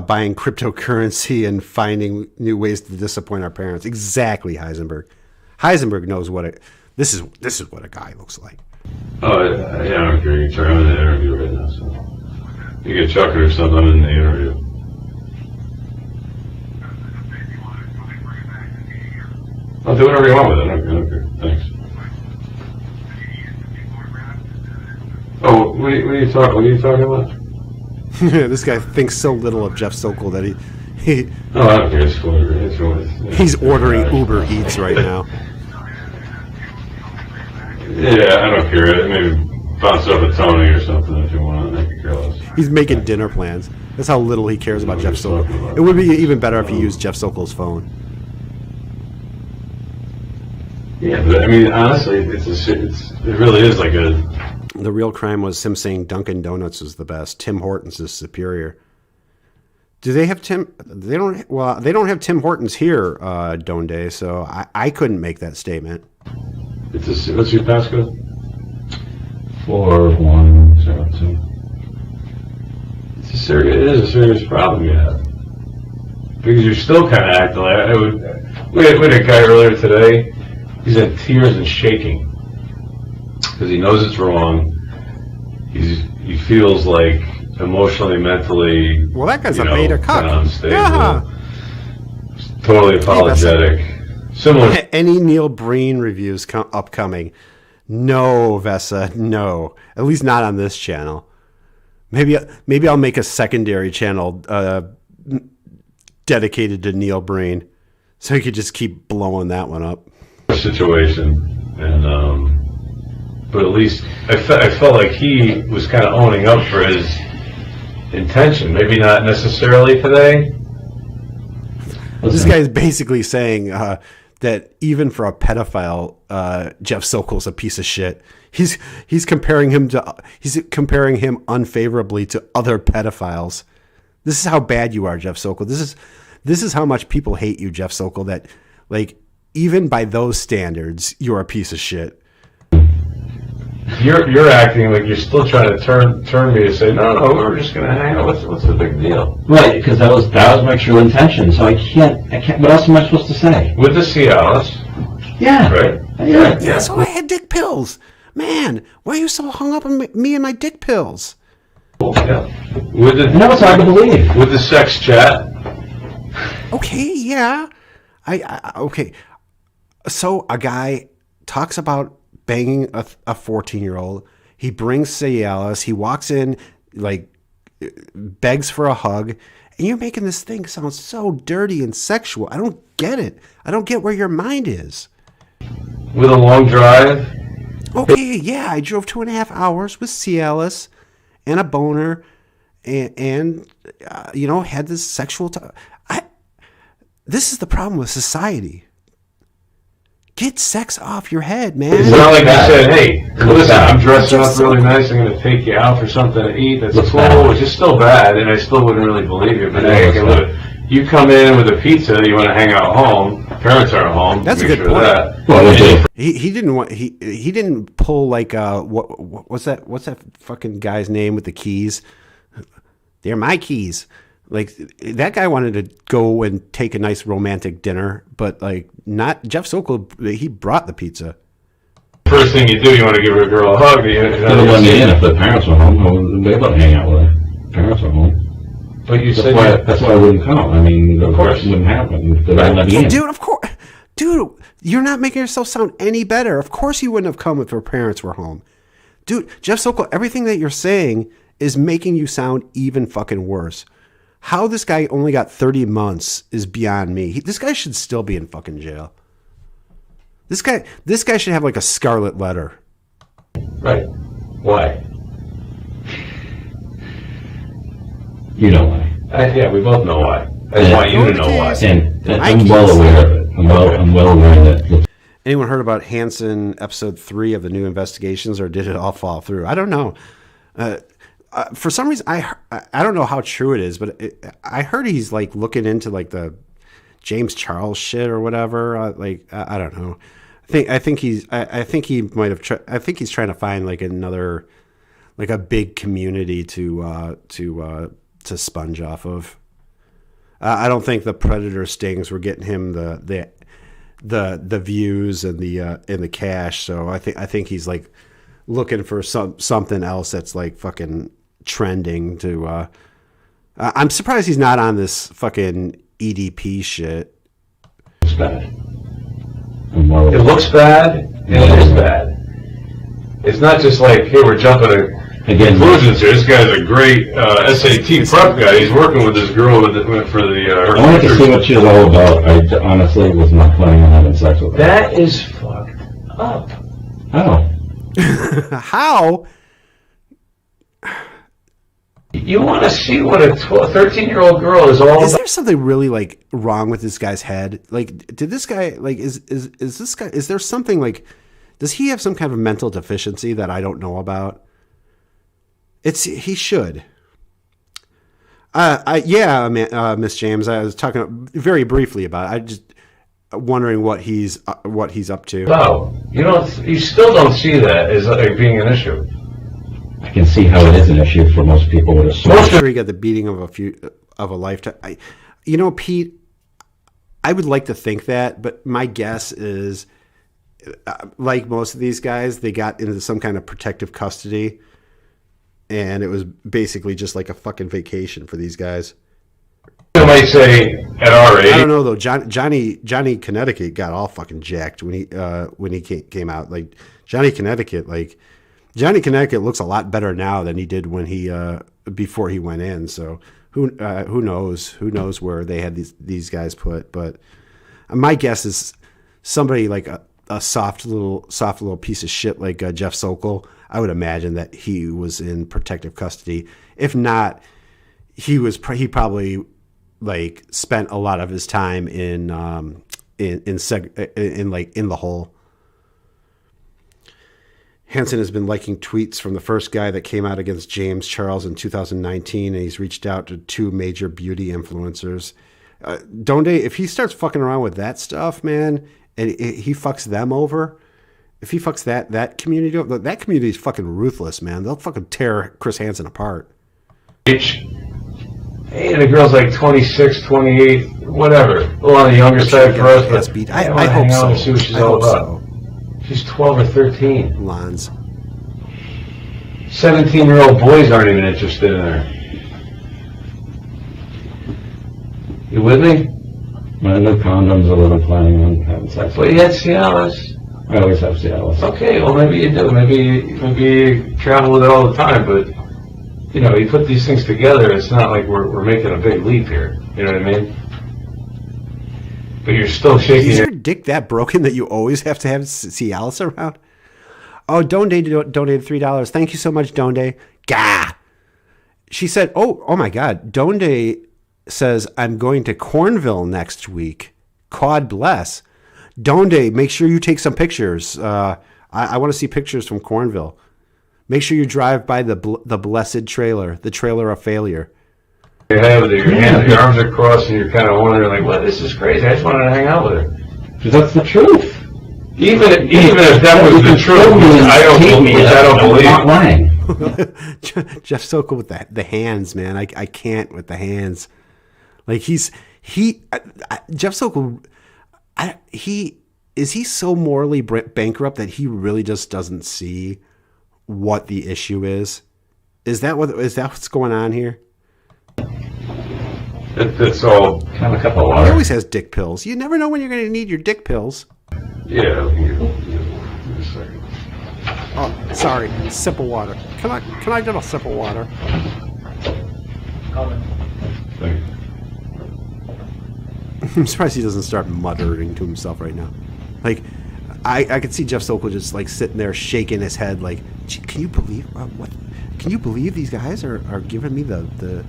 buying cryptocurrency and finding new ways to disappoint our parents. Exactly, Heisenberg. Heisenberg knows what this is what a guy looks like. Oh, yeah, I don't care. You try. I'm in the interview right now, so you get Chuck or something. I'm in the interview. I'll do whatever you want with it. I don't care. Thanks. Oh, what are you talking about? This guy thinks so little of Jeff Sokol that he Oh, I don't care. It's whatever. he's ordering Uber Eats right now. Yeah, I don't care. Maybe bounce up a Tony or something if you want. I could care less. He's making dinner plans. That's how little he cares about Jeff Sokol. It would be even better if he used Jeff Sokol's phone. Yeah, but I mean, honestly, it really is like a. The real crime was him saying Dunkin' Donuts is the best. Tim Hortons is superior. Do they have Tim? They don't. Well, they don't have Tim Hortons here, Donde. So I couldn't make that statement. What's your passcode? 4102. It is a serious problem you have. Because you're still kind of acting like we had a guy earlier today. He's in tears and shaking because he knows it's wrong. He feels like emotionally, mentally. Well, that guy's a beta cuck. Unstable. Yeah. Totally apologetic. Similar. Any Neil Breen reviews upcoming? No, Vesa, no. At least not on this channel. Maybe I'll make a secondary channel dedicated to Neil Breen, so he could just keep blowing that one up. Situation, and but at least I felt like he was kind of owning up for his intention. Maybe not necessarily today. This guy is basically saying that even for a pedophile, Jeff Sokol's a piece of shit. He's comparing him unfavorably to other pedophiles. This is how bad you are, Jeff Sokol. This is how much people hate you, Jeff Sokol. That, like, even by those standards, you're a piece of shit. You're acting like you're still trying to turn me to say no, we're just gonna hang out. What's the big deal? Right, because that was my true intention. So I can't. What else am I supposed to say? With the Cialis. Yeah. Right. Yeah. So I had dick pills. Man, why are you so hung up on me and my dick pills? Yeah. And that was hard to believe. With the sex chat. Okay, yeah. Okay. So a guy talks about banging a 14-year-old. He brings Cialis. He walks in, like, begs for a hug. And you're making this thing sound so dirty and sexual. I don't get it. I don't get where your mind is. With a long drive. Okay, yeah. I drove 2.5 hours with Cialis and a boner and had this sexual this is the problem with society. Get sex off your head, man. It's not like you said, hey, listen, I'm dressing up really nice. I'm going to take you out for something to eat. That's cool, which is still bad, and I still wouldn't really believe you. But hey, look, you come in with a pizza, you want to hang out home. Parents are at home. That's a good point. Well, he didn't pull like what's that fucking guy's name with the keys? They're my keys. Like, that guy wanted to go and take a nice romantic dinner, but like, not Jeff Sokol. He brought the pizza. First thing you do, you want to give a girl a hug. If the parents were home, they wouldn't hang out with her. Parents were home. But you That's said that's why I wouldn't come. I mean, of course it wouldn't happen. Dude, of course. Dude, you're not making yourself sound any better. Of course you wouldn't have come if her parents were home. Dude, Jeff Sokol, everything that you're saying is making you sound even fucking worse. How this guy only got 30 months is beyond me. This guy should still be in fucking jail. This guy should have like a scarlet letter. Right. Why? You know why. Yeah, we both know why. I want you to know why. And I'm well aware of it. I'm well aware of it. Anyone heard about Hansen episode 3 of the new investigations, or did it all fall through? I don't know. For some reason, I don't know how true it is, but I heard he's like looking into like the James Charles shit or whatever. I don't know. I think he might have. I think he's trying to find like another, like a big community to sponge off of. I don't think the Predator stings were getting him the views and the cash. So I think he's like looking for something else that's like fucking trending to. I'm surprised he's not on this fucking EDP shit. It's bad. It looks bad, and it is bad. It's not just like, hey, we're jumping to conclusions here. This guy's a great SAT prep guy. He's working with this girl for the. I wanted to see what she was all about. I honestly was not planning on having sex with her. That is fucked up. How? How? You want to see what a 13-year-old girl is all Is about? there something really like wrong with this guy's head? Like, did this guy like is this guy? Is there something like? Does he have some kind of mental deficiency that I don't know about? He should. Miss James, I was talking very briefly about it. I just wondering what he's up to. No, you still don't see that as like being an issue. I can see how it is an issue for most people with a sword. I'm sure he got the beating of a lifetime. You know, Pete, I would like to think that, but my guess is, like most of these guys, they got into some kind of protective custody, and it was basically just like a fucking vacation for these guys. I might say at our age. I don't know though. Johnny Connecticut got all fucking jacked when he came out. Like Johnny Connecticut looks a lot better now than he did when he before he went in. So who knows? Who knows where they had these guys put? But my guess is somebody like a soft little piece of shit like Jeff Sokol. I would imagine that he was in protective custody. If not, he probably like spent a lot of his time in the hole. Hansen has been liking tweets from the first guy that came out against James Charles in 2019, and he's reached out to 2 major beauty influencers. Donde, if he starts fucking around with that stuff, man, and he fucks them over, if he fucks that community over, that community is fucking ruthless, man. They'll fucking tear Chris Hansen apart. Hey, the girl's like 26, 28, whatever. A little on the younger side for us, but I hope so. See what she's all about. She's 12 or 13. Lons. 17-year-old boys aren't even interested in her. You with me? When no condoms, I wasn't planning on having sex. Well, you had Cialis. I always have Cialis. Okay, well maybe you do. Maybe you travel with it all the time, but you know, you put these things together, it's not like we're making a big leap here. You know what I mean? But you're still shaking. Is your dick that broken that you always have to have Cialis around? Oh, Donde donated $3. Thank you so much, Donde. Gah. She said, oh my God. Donde says, I'm going to Cornville next week. God bless. Donde, make sure you take some pictures. I want to see pictures from Cornville. Make sure you drive by the blessed trailer, the trailer of failure. You have your arms are crossed and you're kind of wondering, like, well, this is crazy. I just wanted to hang out with her. Because that's the truth. Even if that was the truth, I don't believe. I'm not lying. Jeff Sokol with the hands, man. I can't with the hands. Like Jeff Sokol, is he so morally bankrupt that he really just doesn't see what the issue is? Is that what's going on here? It's all kind of a cup of He water. always has dick pills. You never know when you're going to need your dick pills. Yeah. Give me a second. Oh, sorry. Sip of water. Can I get a sip of water? Thank you. I'm surprised he doesn't start muttering to himself right now. Like, I could see Jeff Sokol just like sitting there shaking his head, like, can you believe what? Can you believe these guys are giving me the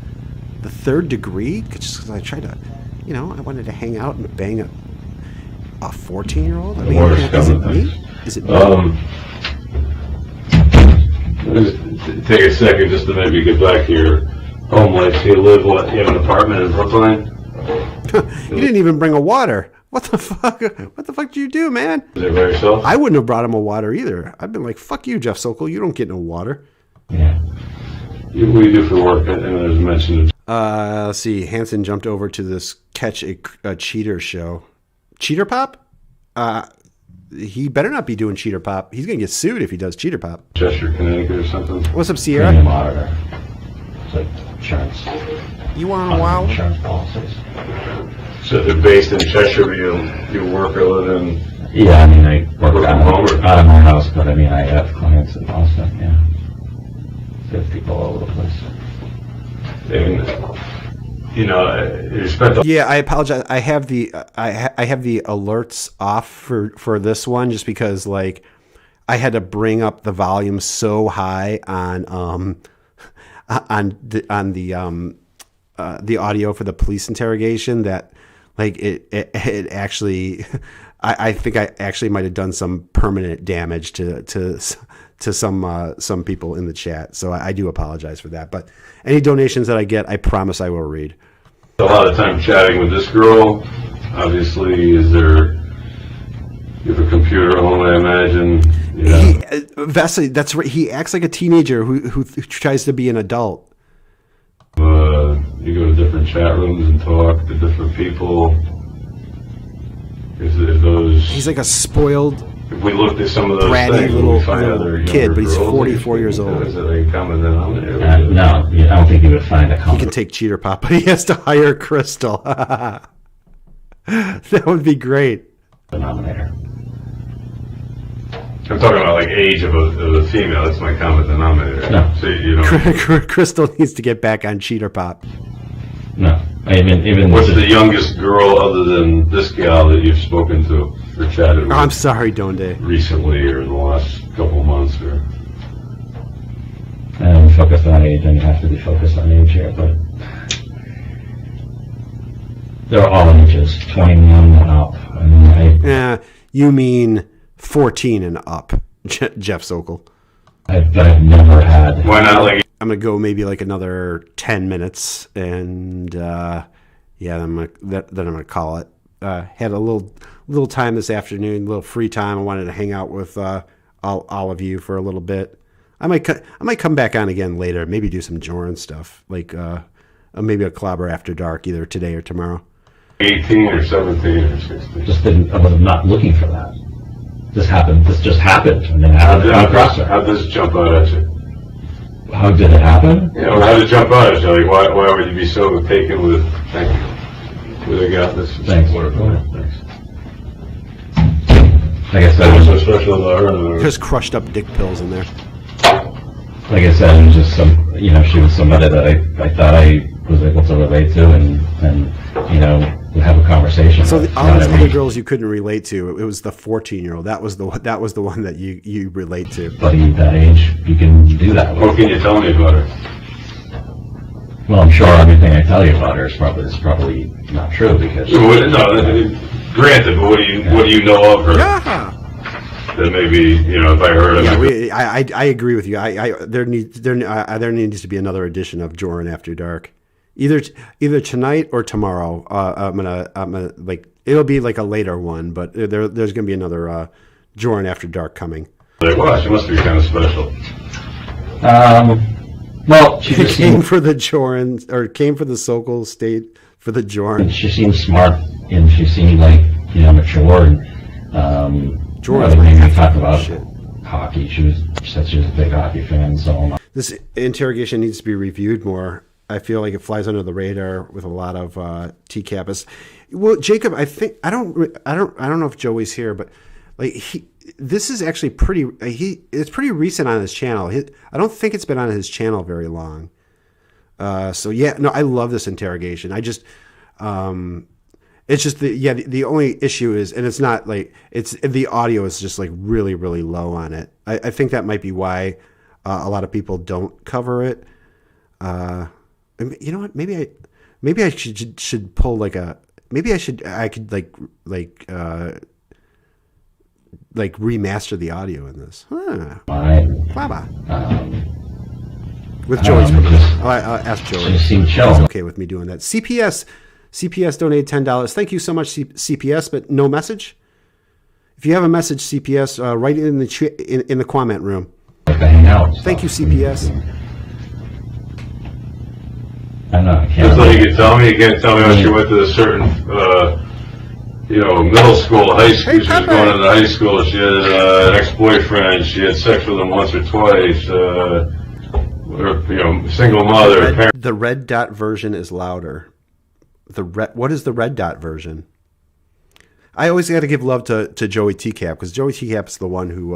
third degree just because I tried to, I wanted to hang out and bang a 14-year-old? I mean, is it me? Is it me? Just take a second just to maybe get back to your home life. You live, you have an apartment in Brooklyn? You didn't even bring a water. What the fuck? What the fuck do you do, man? Is it by yourself? I wouldn't have brought him a water either. I've been like, fuck you, Jeff Sokol. You don't get no water. Yeah. What do you do for work? And there's mention of... Let's see. Hansen jumped over to this Catch a Cheater show. Cheater Pop? He better not be doing Cheater Pop. He's going to get sued if he does Cheater Pop. Chester, Connecticut or something? What's up, Sierra? Premium auditor. It's like insurance. You want a while? Insurance policies. So they're based in Cheshire, but you work or live in... Yeah, I mean, I work Work from out home or- of my house, but I mean, I have clients in Boston, yeah. They have people all over the place. And, you spent the... Yeah, I apologize. I have the I have the alerts off for this one just because like I had to bring up the volume so high on the audio for the police interrogation that like it actually I think I actually might have done some permanent damage to some people in the chat. So I do apologize for that. But any donations that I get, I promise I will read. A lot of time chatting with this girl. Obviously, you have a computer at home, I imagine. Yeah. Vasily, that's right. He acts like a teenager who tries to be an adult. you go to different chat rooms and talk to different people. Is those? He's like a spoiled, If we looked at some of those bratty things, little we find other kid, but he's girls 44 years old. Is it a common denominator? No, I don't think you would find a He common can take Cheater Pop, but he has to hire Crystal. That would be great. denominator. I'm talking about like age of a female. That's my common denominator. No. So you know, Crystal needs to get back on Cheater Pop. No, even what's the youngest girl other than this gal that you've spoken to or chatted with? I'm sorry, Donde. Recently or in the last couple months or? focused on age, and you have to be focused on age here, but they're all ages, 21 and up. I mean, You mean 14 and up, Jeff Sokol. I've never had. Why not like? I'm gonna go maybe like another 10 minutes, and then I'm gonna call it. Had a little time this afternoon, a little free time. I wanted to hang out with all of you for a little bit. I might come back on again later. Maybe do some Joran stuff, like maybe a clobber after dark, either today or tomorrow. 18 or 17 or 16. I was not looking for that. This just happened, and then How'd this jump out at you? How did it happen? You know, how did it jump out at you? Like, why would you be so taken with? Thank you. Where they got this? Thanks. Thanks. Like I That was so said, special about her. There's crushed up dick pills in there. it was just she was somebody that I thought I was able to relate to, and we have a conversation. So with, all those other girls you couldn't relate to, it was the 14-year-old. That was the one that you relate to. Buddy that age, you can do that with. What can you tell me about her? Well, I'm sure everything I tell you about her is probably not true because. Granted, but what do you know of her? Yeah. That maybe if I heard of it. Yeah, I agree with you. There needs to be another edition of Joran After Dark, either tonight or tomorrow. I'm gonna like it'll be like a later one, but there's gonna be another Joran After Dark coming. Like, wow, she must be kind of special. Well, she just Came for the Joran, or came for the Sokol State for the Joran. She seemed smart, and she seemed like mature. And Joran's when we my talk about shit. hockey, she said she was a big hockey fan. So This interrogation needs to be reviewed more. I feel like it flies under the radar with a lot of TCapists. Well, Jacob, I don't know if Joey's here, but like this is actually it's pretty recent on his channel. I don't think it's been on his channel very long. So yeah, no, I love this interrogation. I just it's just the only issue is, and it's not like the audio is just like really, really low on it. I think that might be why a lot of people don't cover it. You know what? Maybe I should pull like I could remaster the audio in this. With Joey's permission. I'll ask Joey. She seemed chill. He's okay with me doing that. CPS donated $10. Thank you so much, CPS, but no message. If you have a message, CPS, write it in the comment room. Thank you, CPS. I know. That's all you can tell me. You can't tell me how she went to a certain, middle school, high school. She was going to the high school. She had an ex-boyfriend. She had sex with him once or twice. Single mother. The red dot version is louder. What is the red dot version? I always got to give love to Joey TCaP, because Joey TCaP is the one who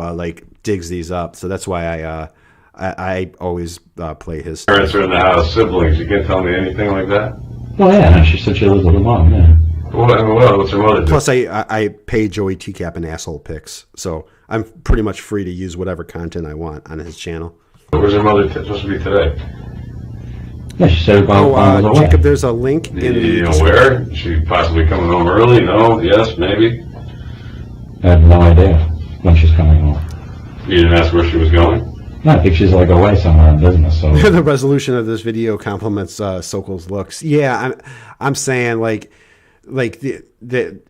digs these up. So that's why I always play his stuff. Parents are in the house, siblings. You can't tell me anything like that. Well, yeah, she said she lives with her mom. Yeah. Well, what's her mother do? Plus, I pay Joey TCaP in asshole pics, so I'm pretty much free to use whatever content I want on his channel. Where's her mother supposed to be today? Yeah, she said about Jacob, there's a link in the where? Is she possibly coming home early? No? Yes? Maybe? I have no idea when she's coming home. You didn't ask where she was going? No, I think she's away somewhere on business. So the resolution of this video compliments Sokol's looks. Yeah, I'm saying like the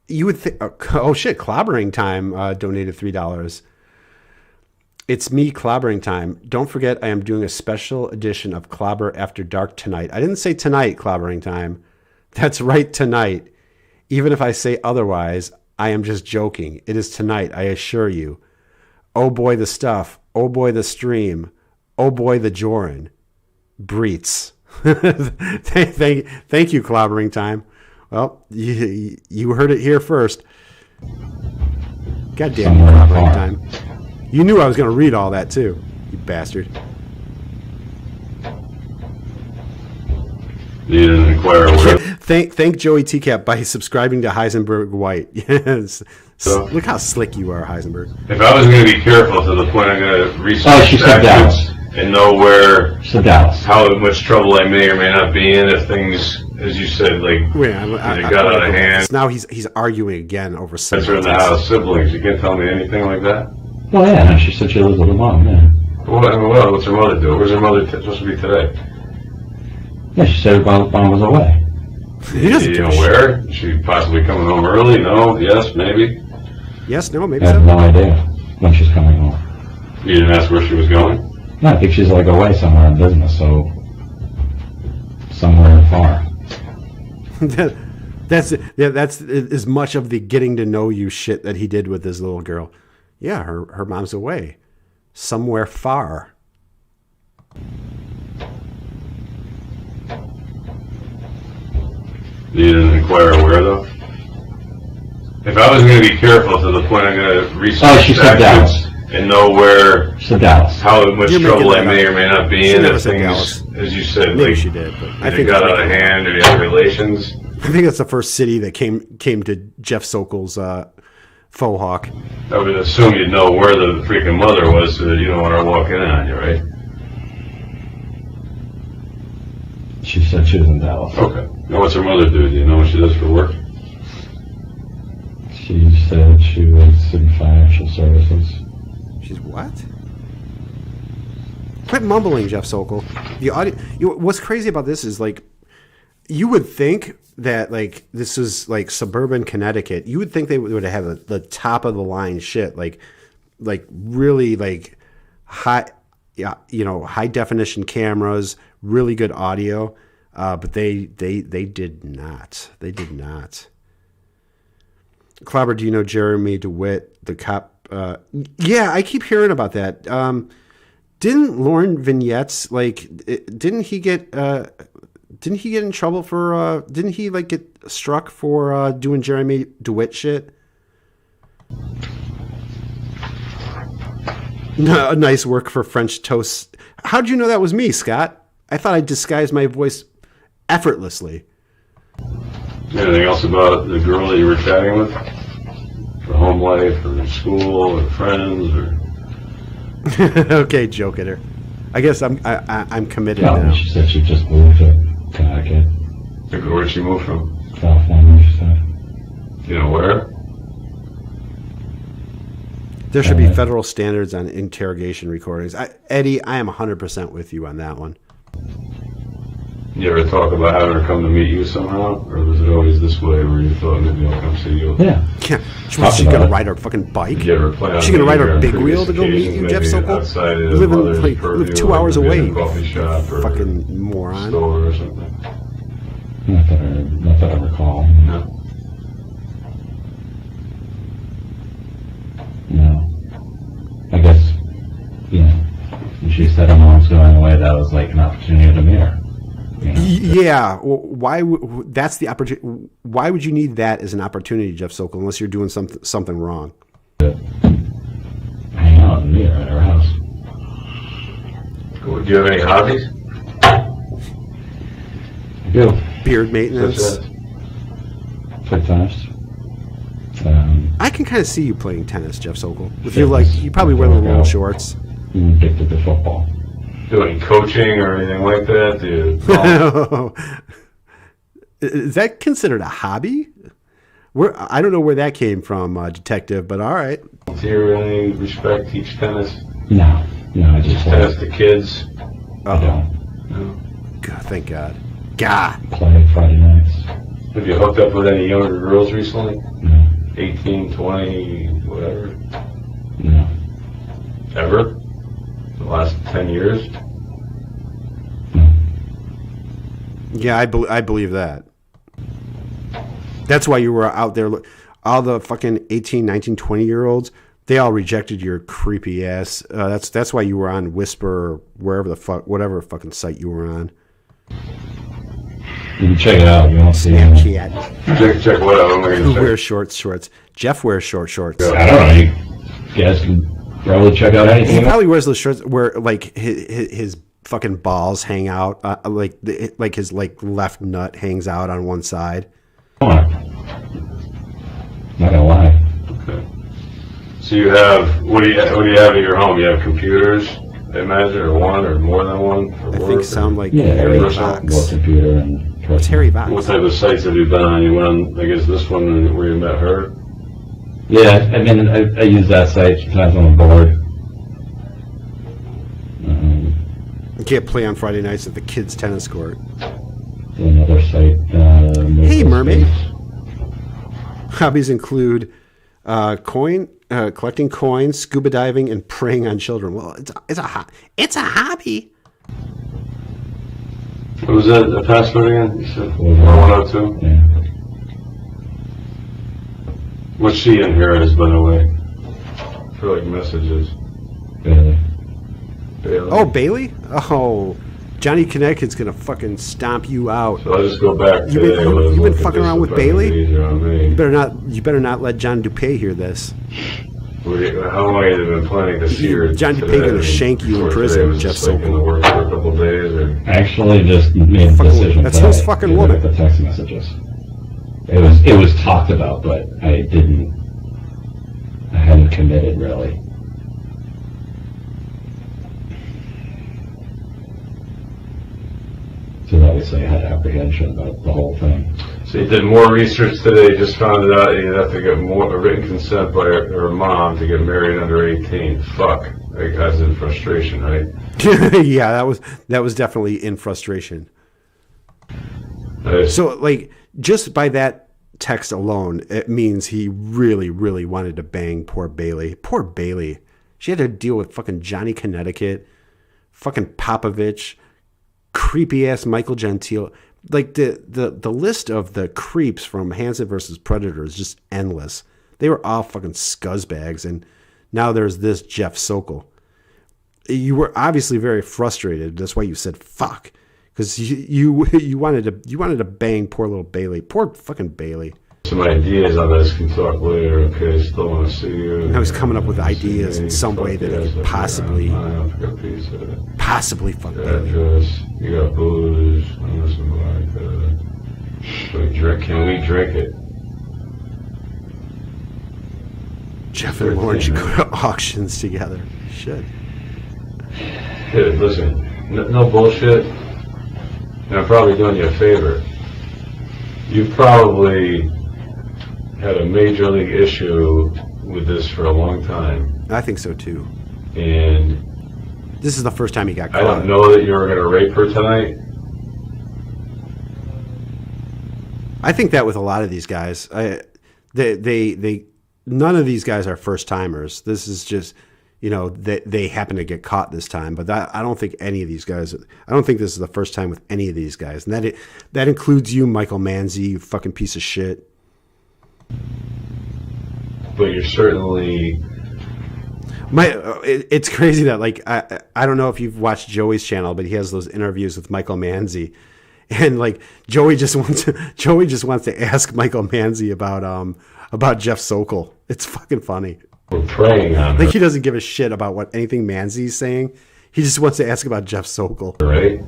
you would think. Oh shit! Clobbering time donated $3. It's me, clobbering time. Don't forget, I am doing a special edition of Clobber After Dark tonight. I didn't say tonight, clobbering time. That's right, tonight. Even if I say otherwise, I am just joking. It is tonight, I assure you. Oh boy, the stuff. Oh boy, the stream. Oh boy, the Joran. Breets. Thank you, clobbering time. Well, you heard it here first. Goddamn, clobbering time. You knew I was going to read all that too, you bastard. Need an inquirer where? Thank Joey TCaP by subscribing to Heisenberg White. Yes. So, look how slick you are, Heisenberg. If I was going to be careful to the point I'm going to research she said statutes and know where, So Dallas. how much trouble I may or may not be in if things, as you said, like, Wait, either got out of hand. Now he's arguing again over That's in the house, siblings. You can't tell me anything like that. Well, yeah, no, she said she lives with her mom, yeah. Well, what's her mother do? Where's her mother supposed to be today? Yeah, she said her mom was away. He doesn't You give know a shit. where? Is she possibly coming home early? No? Yes? Maybe? Yes, no, I maybe have so. no idea when she's coming home. You didn't ask where she was going? No, I think she's like away somewhere in business, so somewhere far. That's as much of the getting to know you shit that he did with his little girl. Yeah, her mom's away, somewhere far. Need an inquirer where, though? If I was going to be careful to the point I'm going to research she said statutes and know where, She said Dallas. how much You're trouble I making that may up. or may not be She in never if said things, Dallas. as you said, Maybe like, she did, but I either think got out of hand or you had relations. I think that's the first city that came to Jeff Sokol's faux hawk. I would assume you'd know where the freaking mother was so that you don't want her walking in on you, right? She said she was in Dallas. Okay. Now, what's her mother do? Do you know what she does for work? She said she was in financial services. She's what? Quit mumbling, Jeff Sokol. The audio. What's crazy about this is like, you would think that like this is like suburban Connecticut. You would think they would have the top of the line shit, like really like high, high definition cameras, really good audio. But they did not. They did not. Clobber, do you know Jeremy DeWitt, the cop? Yeah, I keep hearing about that. Didn't Lauren Vignettes didn't he get in trouble for didn't he like get struck for doing Jeremy DeWitt shit? No, nice work for French toast. How'd you know that was me, Scott? I thought I disguised my voice effortlessly. Anything else about the girl that you were chatting with? For home life, or school, or friends, or... Okay, joke at her. I guess I'm committed No, now. she said she just moved to Connecticut, Where'd she move from? California, she said. You know where? There should be federal standards on interrogation recordings. Eddie, I am 100% with you on that one. You ever talk about having her come to meet you somehow? Or was it always this way where you thought maybe I'll come see you? Yeah. Yeah, she's going to ride her fucking bike? Did you ever plan on She's going to ride her meeting big on wheel to go previous meet you, occasions, Jeff maybe Sokol? outside of You live, mother's live purview, 2 hours like away, maybe a coffee shop or fucking moron. store or something? Not that I recall. No. No. I guess, when she said her mom's going away, that was like an opportunity to meet her. Yeah, why? That's the opportunity. Why would you need that as an opportunity, Jeff Sokol, unless you're doing something wrong? Hang out and meet her at her house. Do you have any hobbies? I do. Beard maintenance. Such as? Play tennis. I can kind of see you playing tennis, Jeff Sokol. If you you probably wear the little shorts. I'm addicted to football. Do any coaching or anything like that? Do you, Is that considered a hobby? I don't know where that came from, detective, but all right. volunteer in any respect? Teach tennis? No, I just Teach tennis to kids? I don't. No. God, thank God. God. Play Friday nights. Have you hooked up with any younger girls recently? No. 18, 20, whatever? No. Ever? The last 10 years? Yeah, I believe that. That's why you were out there. All the fucking 18, 19, 20-year-olds, they all rejected your creepy ass. That's why you were on Whisper or wherever the fuck, whatever fucking site you were on. You can check it out. You won't see it. Check what out. Who wears shorts? Jeff wears shorts. I don't know. You guys can probably check out anything. He probably wears those shirts where like his fucking balls hang out, like his like left nut hangs out on one side. Come on. Not gonna lie. Okay. So you have what do you have at your home? You have computers, I imagine, or one or more than one. I think sound like Harry Vox. More computer and It's Harry Vox. What type of sites have you been on? You went on, I guess, this one where you met her? Yeah, I mean, I use that site sometimes on the board. You can't play on Friday nights at the kids' tennis court. Another site. Hey, mermaid. Hobbies include collecting coins, scuba diving, and preying on children. Well, it's a hobby. What was that, the password again? You said 102? Yeah. What's she in here as, by the way? For like messages. Bailey. Oh, Bailey? Oh, Johnny Connecticut's gonna fucking stomp you out. So I'll just go back You've today. been fucking around with Bailey? You You better not let John DuPay hear this. How long have you been planning to see her? John DuPay gonna shank you in prison, Jeff Sokol. In the work for a couple of days, or? Actually, just made the decision. That's his fucking woman. The text messages. It was talked about, but I hadn't committed really. So obviously I had apprehension about the whole thing. So you did more research today, just found it out you'd have to get a written consent by her mom to get married under 18. Fuck. Like, that's in frustration, right? Yeah, that was definitely in frustration. So, like, just by that text alone, it means he really, really wanted to bang poor Bailey. Poor Bailey. She had to deal with fucking Johnny Connecticut, fucking Popovich, creepy ass Michael Gentile. Like the list of the creeps from Hanson versus Predator is just endless. They were all fucking scuzzbags, and now there's this Jeff Sokol. You were obviously very frustrated. That's why you said fuck, because you wanted to bang poor little Bailey. Poor fucking Bailey. Some ideas on this, can talk later. Okay, still want to see you. Now he's coming up with ideas in some way that he could possibly fuck Bailey. Address, you got booze. I'm listening like can we drink it? Jeff and Lauren should go to auctions together. Should. Hey, listen, no bullshit. And I'm probably doing you a favor. You probably had a major league issue with this for a long time. I think so too. And this is the first time he got caught. I don't know that you were going to rape her tonight. I think that with a lot of these guys, they none of these guys are first timers. This is just, they happen to get caught this time. But I don't think any of these guys. I don't think this is the first time with any of these guys, and that includes you, Michael Manzi, you fucking piece of shit. But you're certainly. It's crazy that I don't know if you've watched Joey's channel, but he has those interviews with Michael Manzi, and like Joey just wants to ask Michael Manzi about Jeff Sokol. It's fucking funny. We're praying on her. Like he doesn't give a shit about what anything Manzi's saying. He just wants to ask about Jeff Sokol. Right?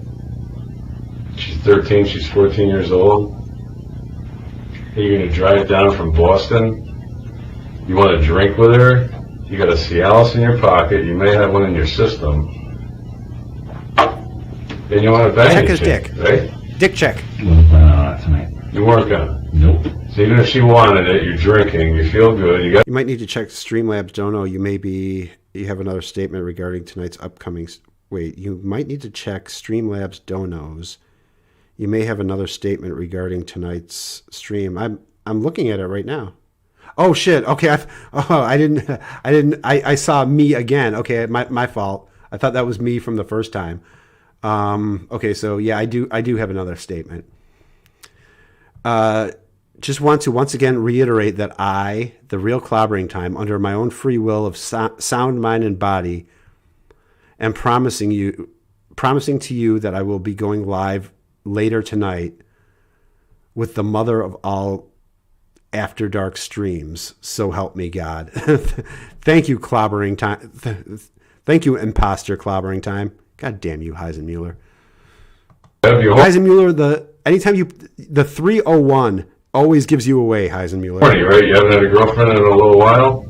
She's 13. She's 14 years old. Are you going to drive down from Boston? You want to drink with her? You got a Cialis in your pocket. You may have one in your system. And you want to bang Check a his chick, dick. right? Dick check. Wasn't planning on that tonight. You weren't gonna. Nope. So even if she wanted it, you're drinking. You feel good. You might need to check Streamlabs Dono. You have another statement regarding tonight's upcoming. Wait, you might need to check Streamlabs Donos. You may have another statement regarding tonight's stream. I'm looking at it right now. Oh shit. Okay. I saw me again. Okay. My fault. I thought that was me from the first time. Okay. So yeah, I do have another statement. Just want to once again reiterate that I, the real Clobbering Time, under my own free will of sound mind and body, am promising to you that I will be going live later tonight with the mother of all After Dark streams. So help me God. Thank you, Clobbering Time. Thank you, Imposter Clobbering Time. God damn you, Heisenmuller. Heisenmuller, the 301 always gives you away, Heisenmuller. Funny, right? You haven't had a girlfriend in a little while?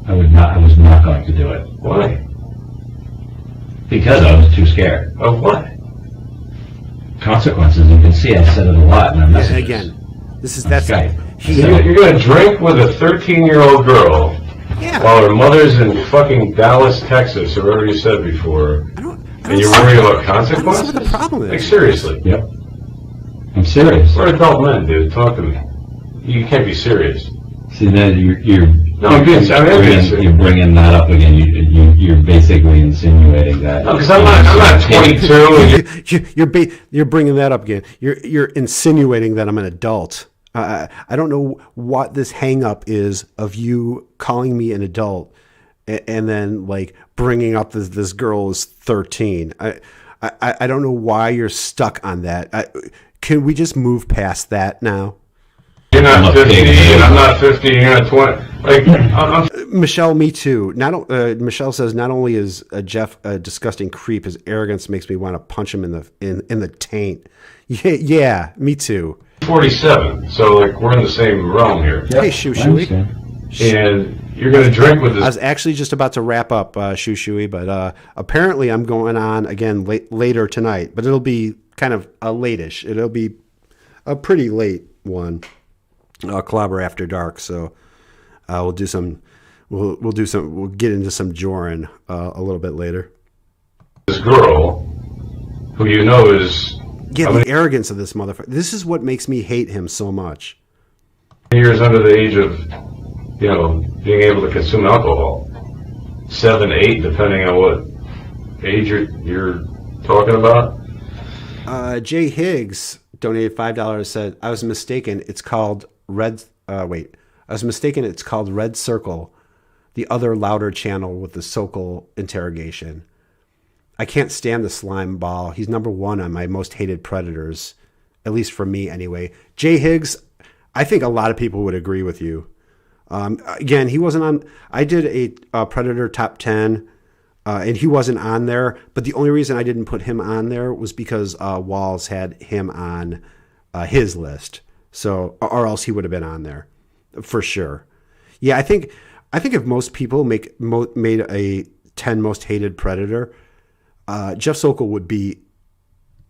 I was not going to do it. Why? Because I was too scared. Of what? Consequences. You can see I said it a lot in my messages. Again, that's Skype. You're going to drink with a 13-year-old girl while her mother's in fucking Dallas, Texas, or wherever you said before, and you're worried about consequences? I don't see what the problem is. Like, seriously. Yep. I'm serious. We're adult men, dude. Talk to me. You can't be serious. See, then you're I'm bringing that up again. You're basically insinuating that. No, because I'm not 22. You're bringing that up again. You're insinuating that I'm an adult. I don't know what this hang up is of you calling me an adult and then like bringing up this girl is 13. I don't know why you're stuck on that. Can we just move past that now? You're not 50, and I'm not 50, and you're not 20. Like, Michelle, me too. Michelle says not only is Jeff a disgusting creep, his arrogance makes me want to punch him in the taint. Yeah, me too. 47, so like we're in the same realm here. Yep. Hey, Shoo-Shooey. And you're going to drink with this. I was actually just about to wrap up Shoo-Shooey, but apparently I'm going on again later tonight, but it'll be kind of a late-ish. It'll be a pretty late one. Clobber After Dark, so we'll get into some Joran a little bit later. This girl, who you know is... Yeah, the arrogance of this motherfucker. This is what makes me hate him so much. Years under the age of, being able to consume alcohol. 7, 8, depending on what age you're talking about. Jay Higgs donated $5, said, I was mistaken. It's called Red Circle, the other louder channel with the Sokol interrogation. I can't stand the slime ball. He's number one on my most hated predators, at least for me anyway. Jay Higgs, I think a lot of people would agree with you. Again, he wasn't on. I did a Predator top 10, and he wasn't on there. But the only reason I didn't put him on there was because Walls had him on his list. So, or else he would have been on there for sure. Yeah, I think if most people made a 10 most hated Predator, Jeff Sokol would be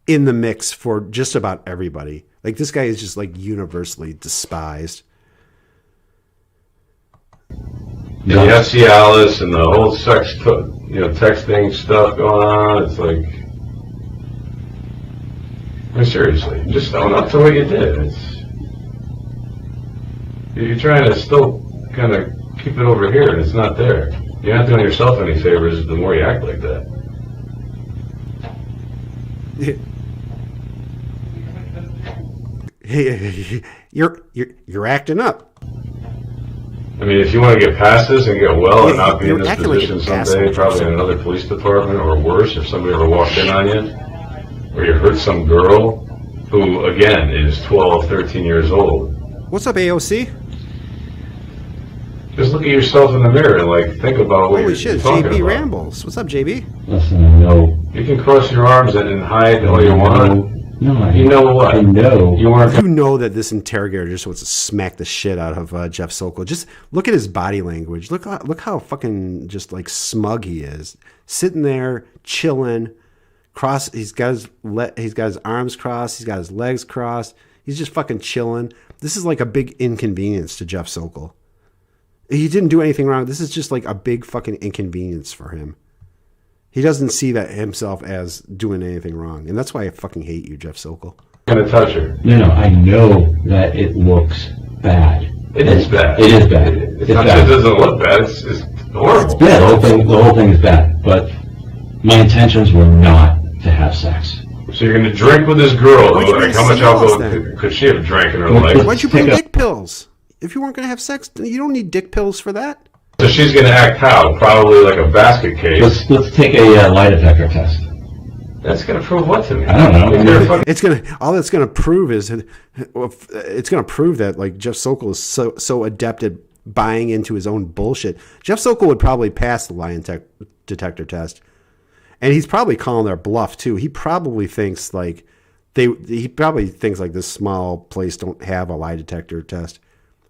in the mix for just about everybody. Like, this guy is just like universally despised. Yeah, you have Cialis and the whole texting stuff going on. It's like, I mean, seriously, just own up to what you did. You're trying to still kind of keep it over here, and it's not there. You're not doing yourself any favors the more you act like that. You're acting up. I mean, if you want to get past this and get well and not be in this position someday, probably in another police department or worse, if somebody ever walked in on you, or you hurt some girl who, again, is 12, 13 years old. What's up, AOC? Just look at yourself in the mirror and, like, think about what you're talking about. JB Rambles. What's up, JB? Listen, no. You can cross your arms and hide all you want. No, you know what? I know. You know that this interrogator just wants to smack the shit out of Jeff Sokol. Just look at his body language. Look how fucking just like smug he is. Sitting there, chilling. He's got his arms crossed. He's got his legs crossed. He's just fucking chilling. This is like a big inconvenience to Jeff Sokol. He didn't do anything wrong. This is just like a big fucking inconvenience for him. He doesn't see that himself as doing anything wrong. And that's why I fucking hate you, Jeff Sokol. I'm gonna touch her. No, I know that it looks bad. It is bad. It is bad. It's not that it doesn't look bad. It's horrible. It's bad. The whole thing is bad. But my intentions were not to have sex. So you're going to drink with this girl. Why'd you Like, bring how much sex alcohol then? could she have drank in her Well, life? Why'd you bring Take a- dick pills? If you weren't going to have sex, you don't need dick pills for that. So she's going to act how? Probably like a basket case. Let's take a lie detector test. That's going to prove what to me? I don't know. You're fucking- It's gonna. All it's gonna prove is, it's gonna prove that like Jeff Sokol is so adept at buying into his own bullshit. Jeff Sokol would probably pass the lie detector test, and he's probably calling their bluff too. He probably thinks like this small place don't have a lie detector test.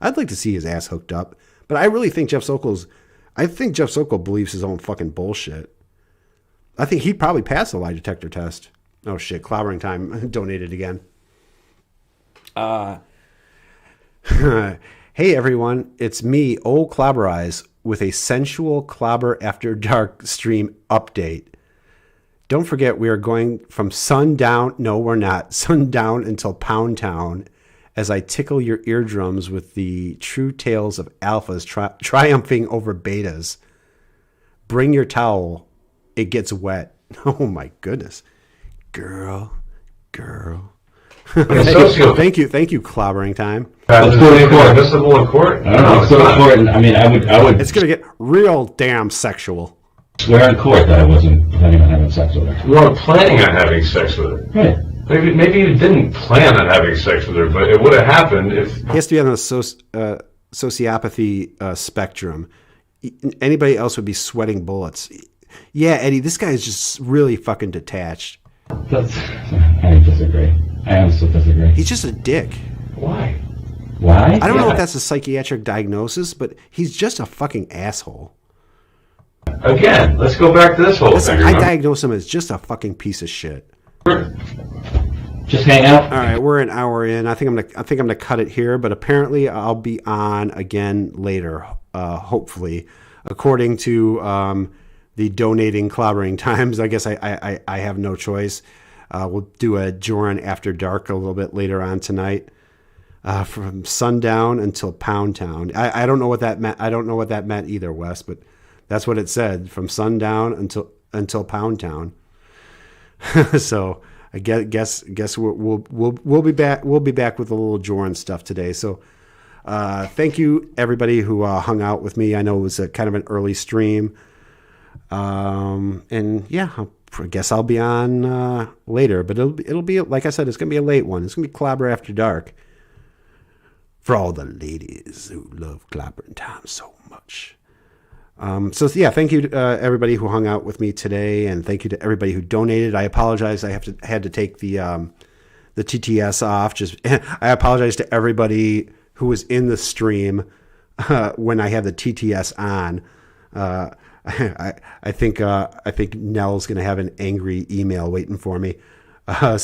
I'd like to see his ass hooked up, but I really think Jeff Sokol believes his own fucking bullshit. I think he'd probably pass the lie detector test. Oh shit, clobbering time donated again. Hey everyone, it's me, Old Clobberize, with a sensual Clobber After Dark stream update. Don't forget we are going from sundown, no we're not, sundown until Pound Town, as I tickle your eardrums with the true tales of alphas triumphing over betas. Bring your towel. It gets wet. Oh my goodness. Girl. Thank you, clobbering time. Let's go to court. Admissible in court? I don't know. Let's go to court. I mean, I would It's gonna get real damn sexual. swear in court that I wasn't planning on having sex with her. You weren't planning on having sex with her. Right. Maybe you didn't plan on having sex with her, but it would have happened if... He has to be on the sociopathy spectrum. Anybody else would be sweating bullets. Yeah, Eddie, this guy is just really fucking detached. I disagree. I honestly disagree. He's just a dick. Why? Why? I don't know if that's a psychiatric diagnosis, but he's just a fucking asshole. Again, let's go back to this whole Listen, thing. I remember? diagnose him as just a fucking piece of shit. Just hang out. All right, we're an hour in. I think I'm gonna cut it here, but apparently I'll be on again later, hopefully, according to the donating clobbering times. I guess I have no choice. We'll do a Joran After Dark a little bit later on tonight, from sundown until Pound Town. I don't know what that meant. I don't know what that meant either, Wes, but that's what it said, from sundown until Pound Town. So I guess we'll be back. We'll be back with a little Joran stuff today. So thank you everybody who hung out with me. I know it was a kind of an early stream. And yeah, I guess I'll be on later, but it'll be like I said, it's gonna be a late one. It's gonna be Clobber After Dark for all the ladies who love clobbering time so much. So yeah, thank you to everybody who hung out with me today, and thank you to everybody who donated. I apologize, I had to take the TTS off. I apologize to everybody who was in the stream when I had the TTS on. I think Nell's gonna have an angry email waiting for me. Yeah,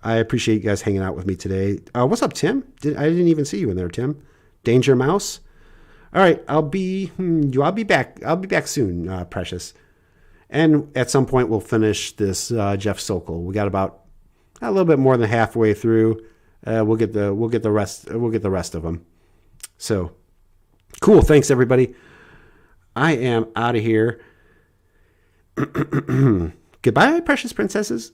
I appreciate you guys hanging out with me today. What's up, Tim? I didn't even see you in there, Tim. Danger Mouse. All right, I'll be back. I'll be back soon, Precious. And at some point we'll finish this Jeff Sokol. We got about a little bit more than halfway through. We'll get the rest of them. So cool. Thanks everybody. I am out of here. Goodbye, precious princesses.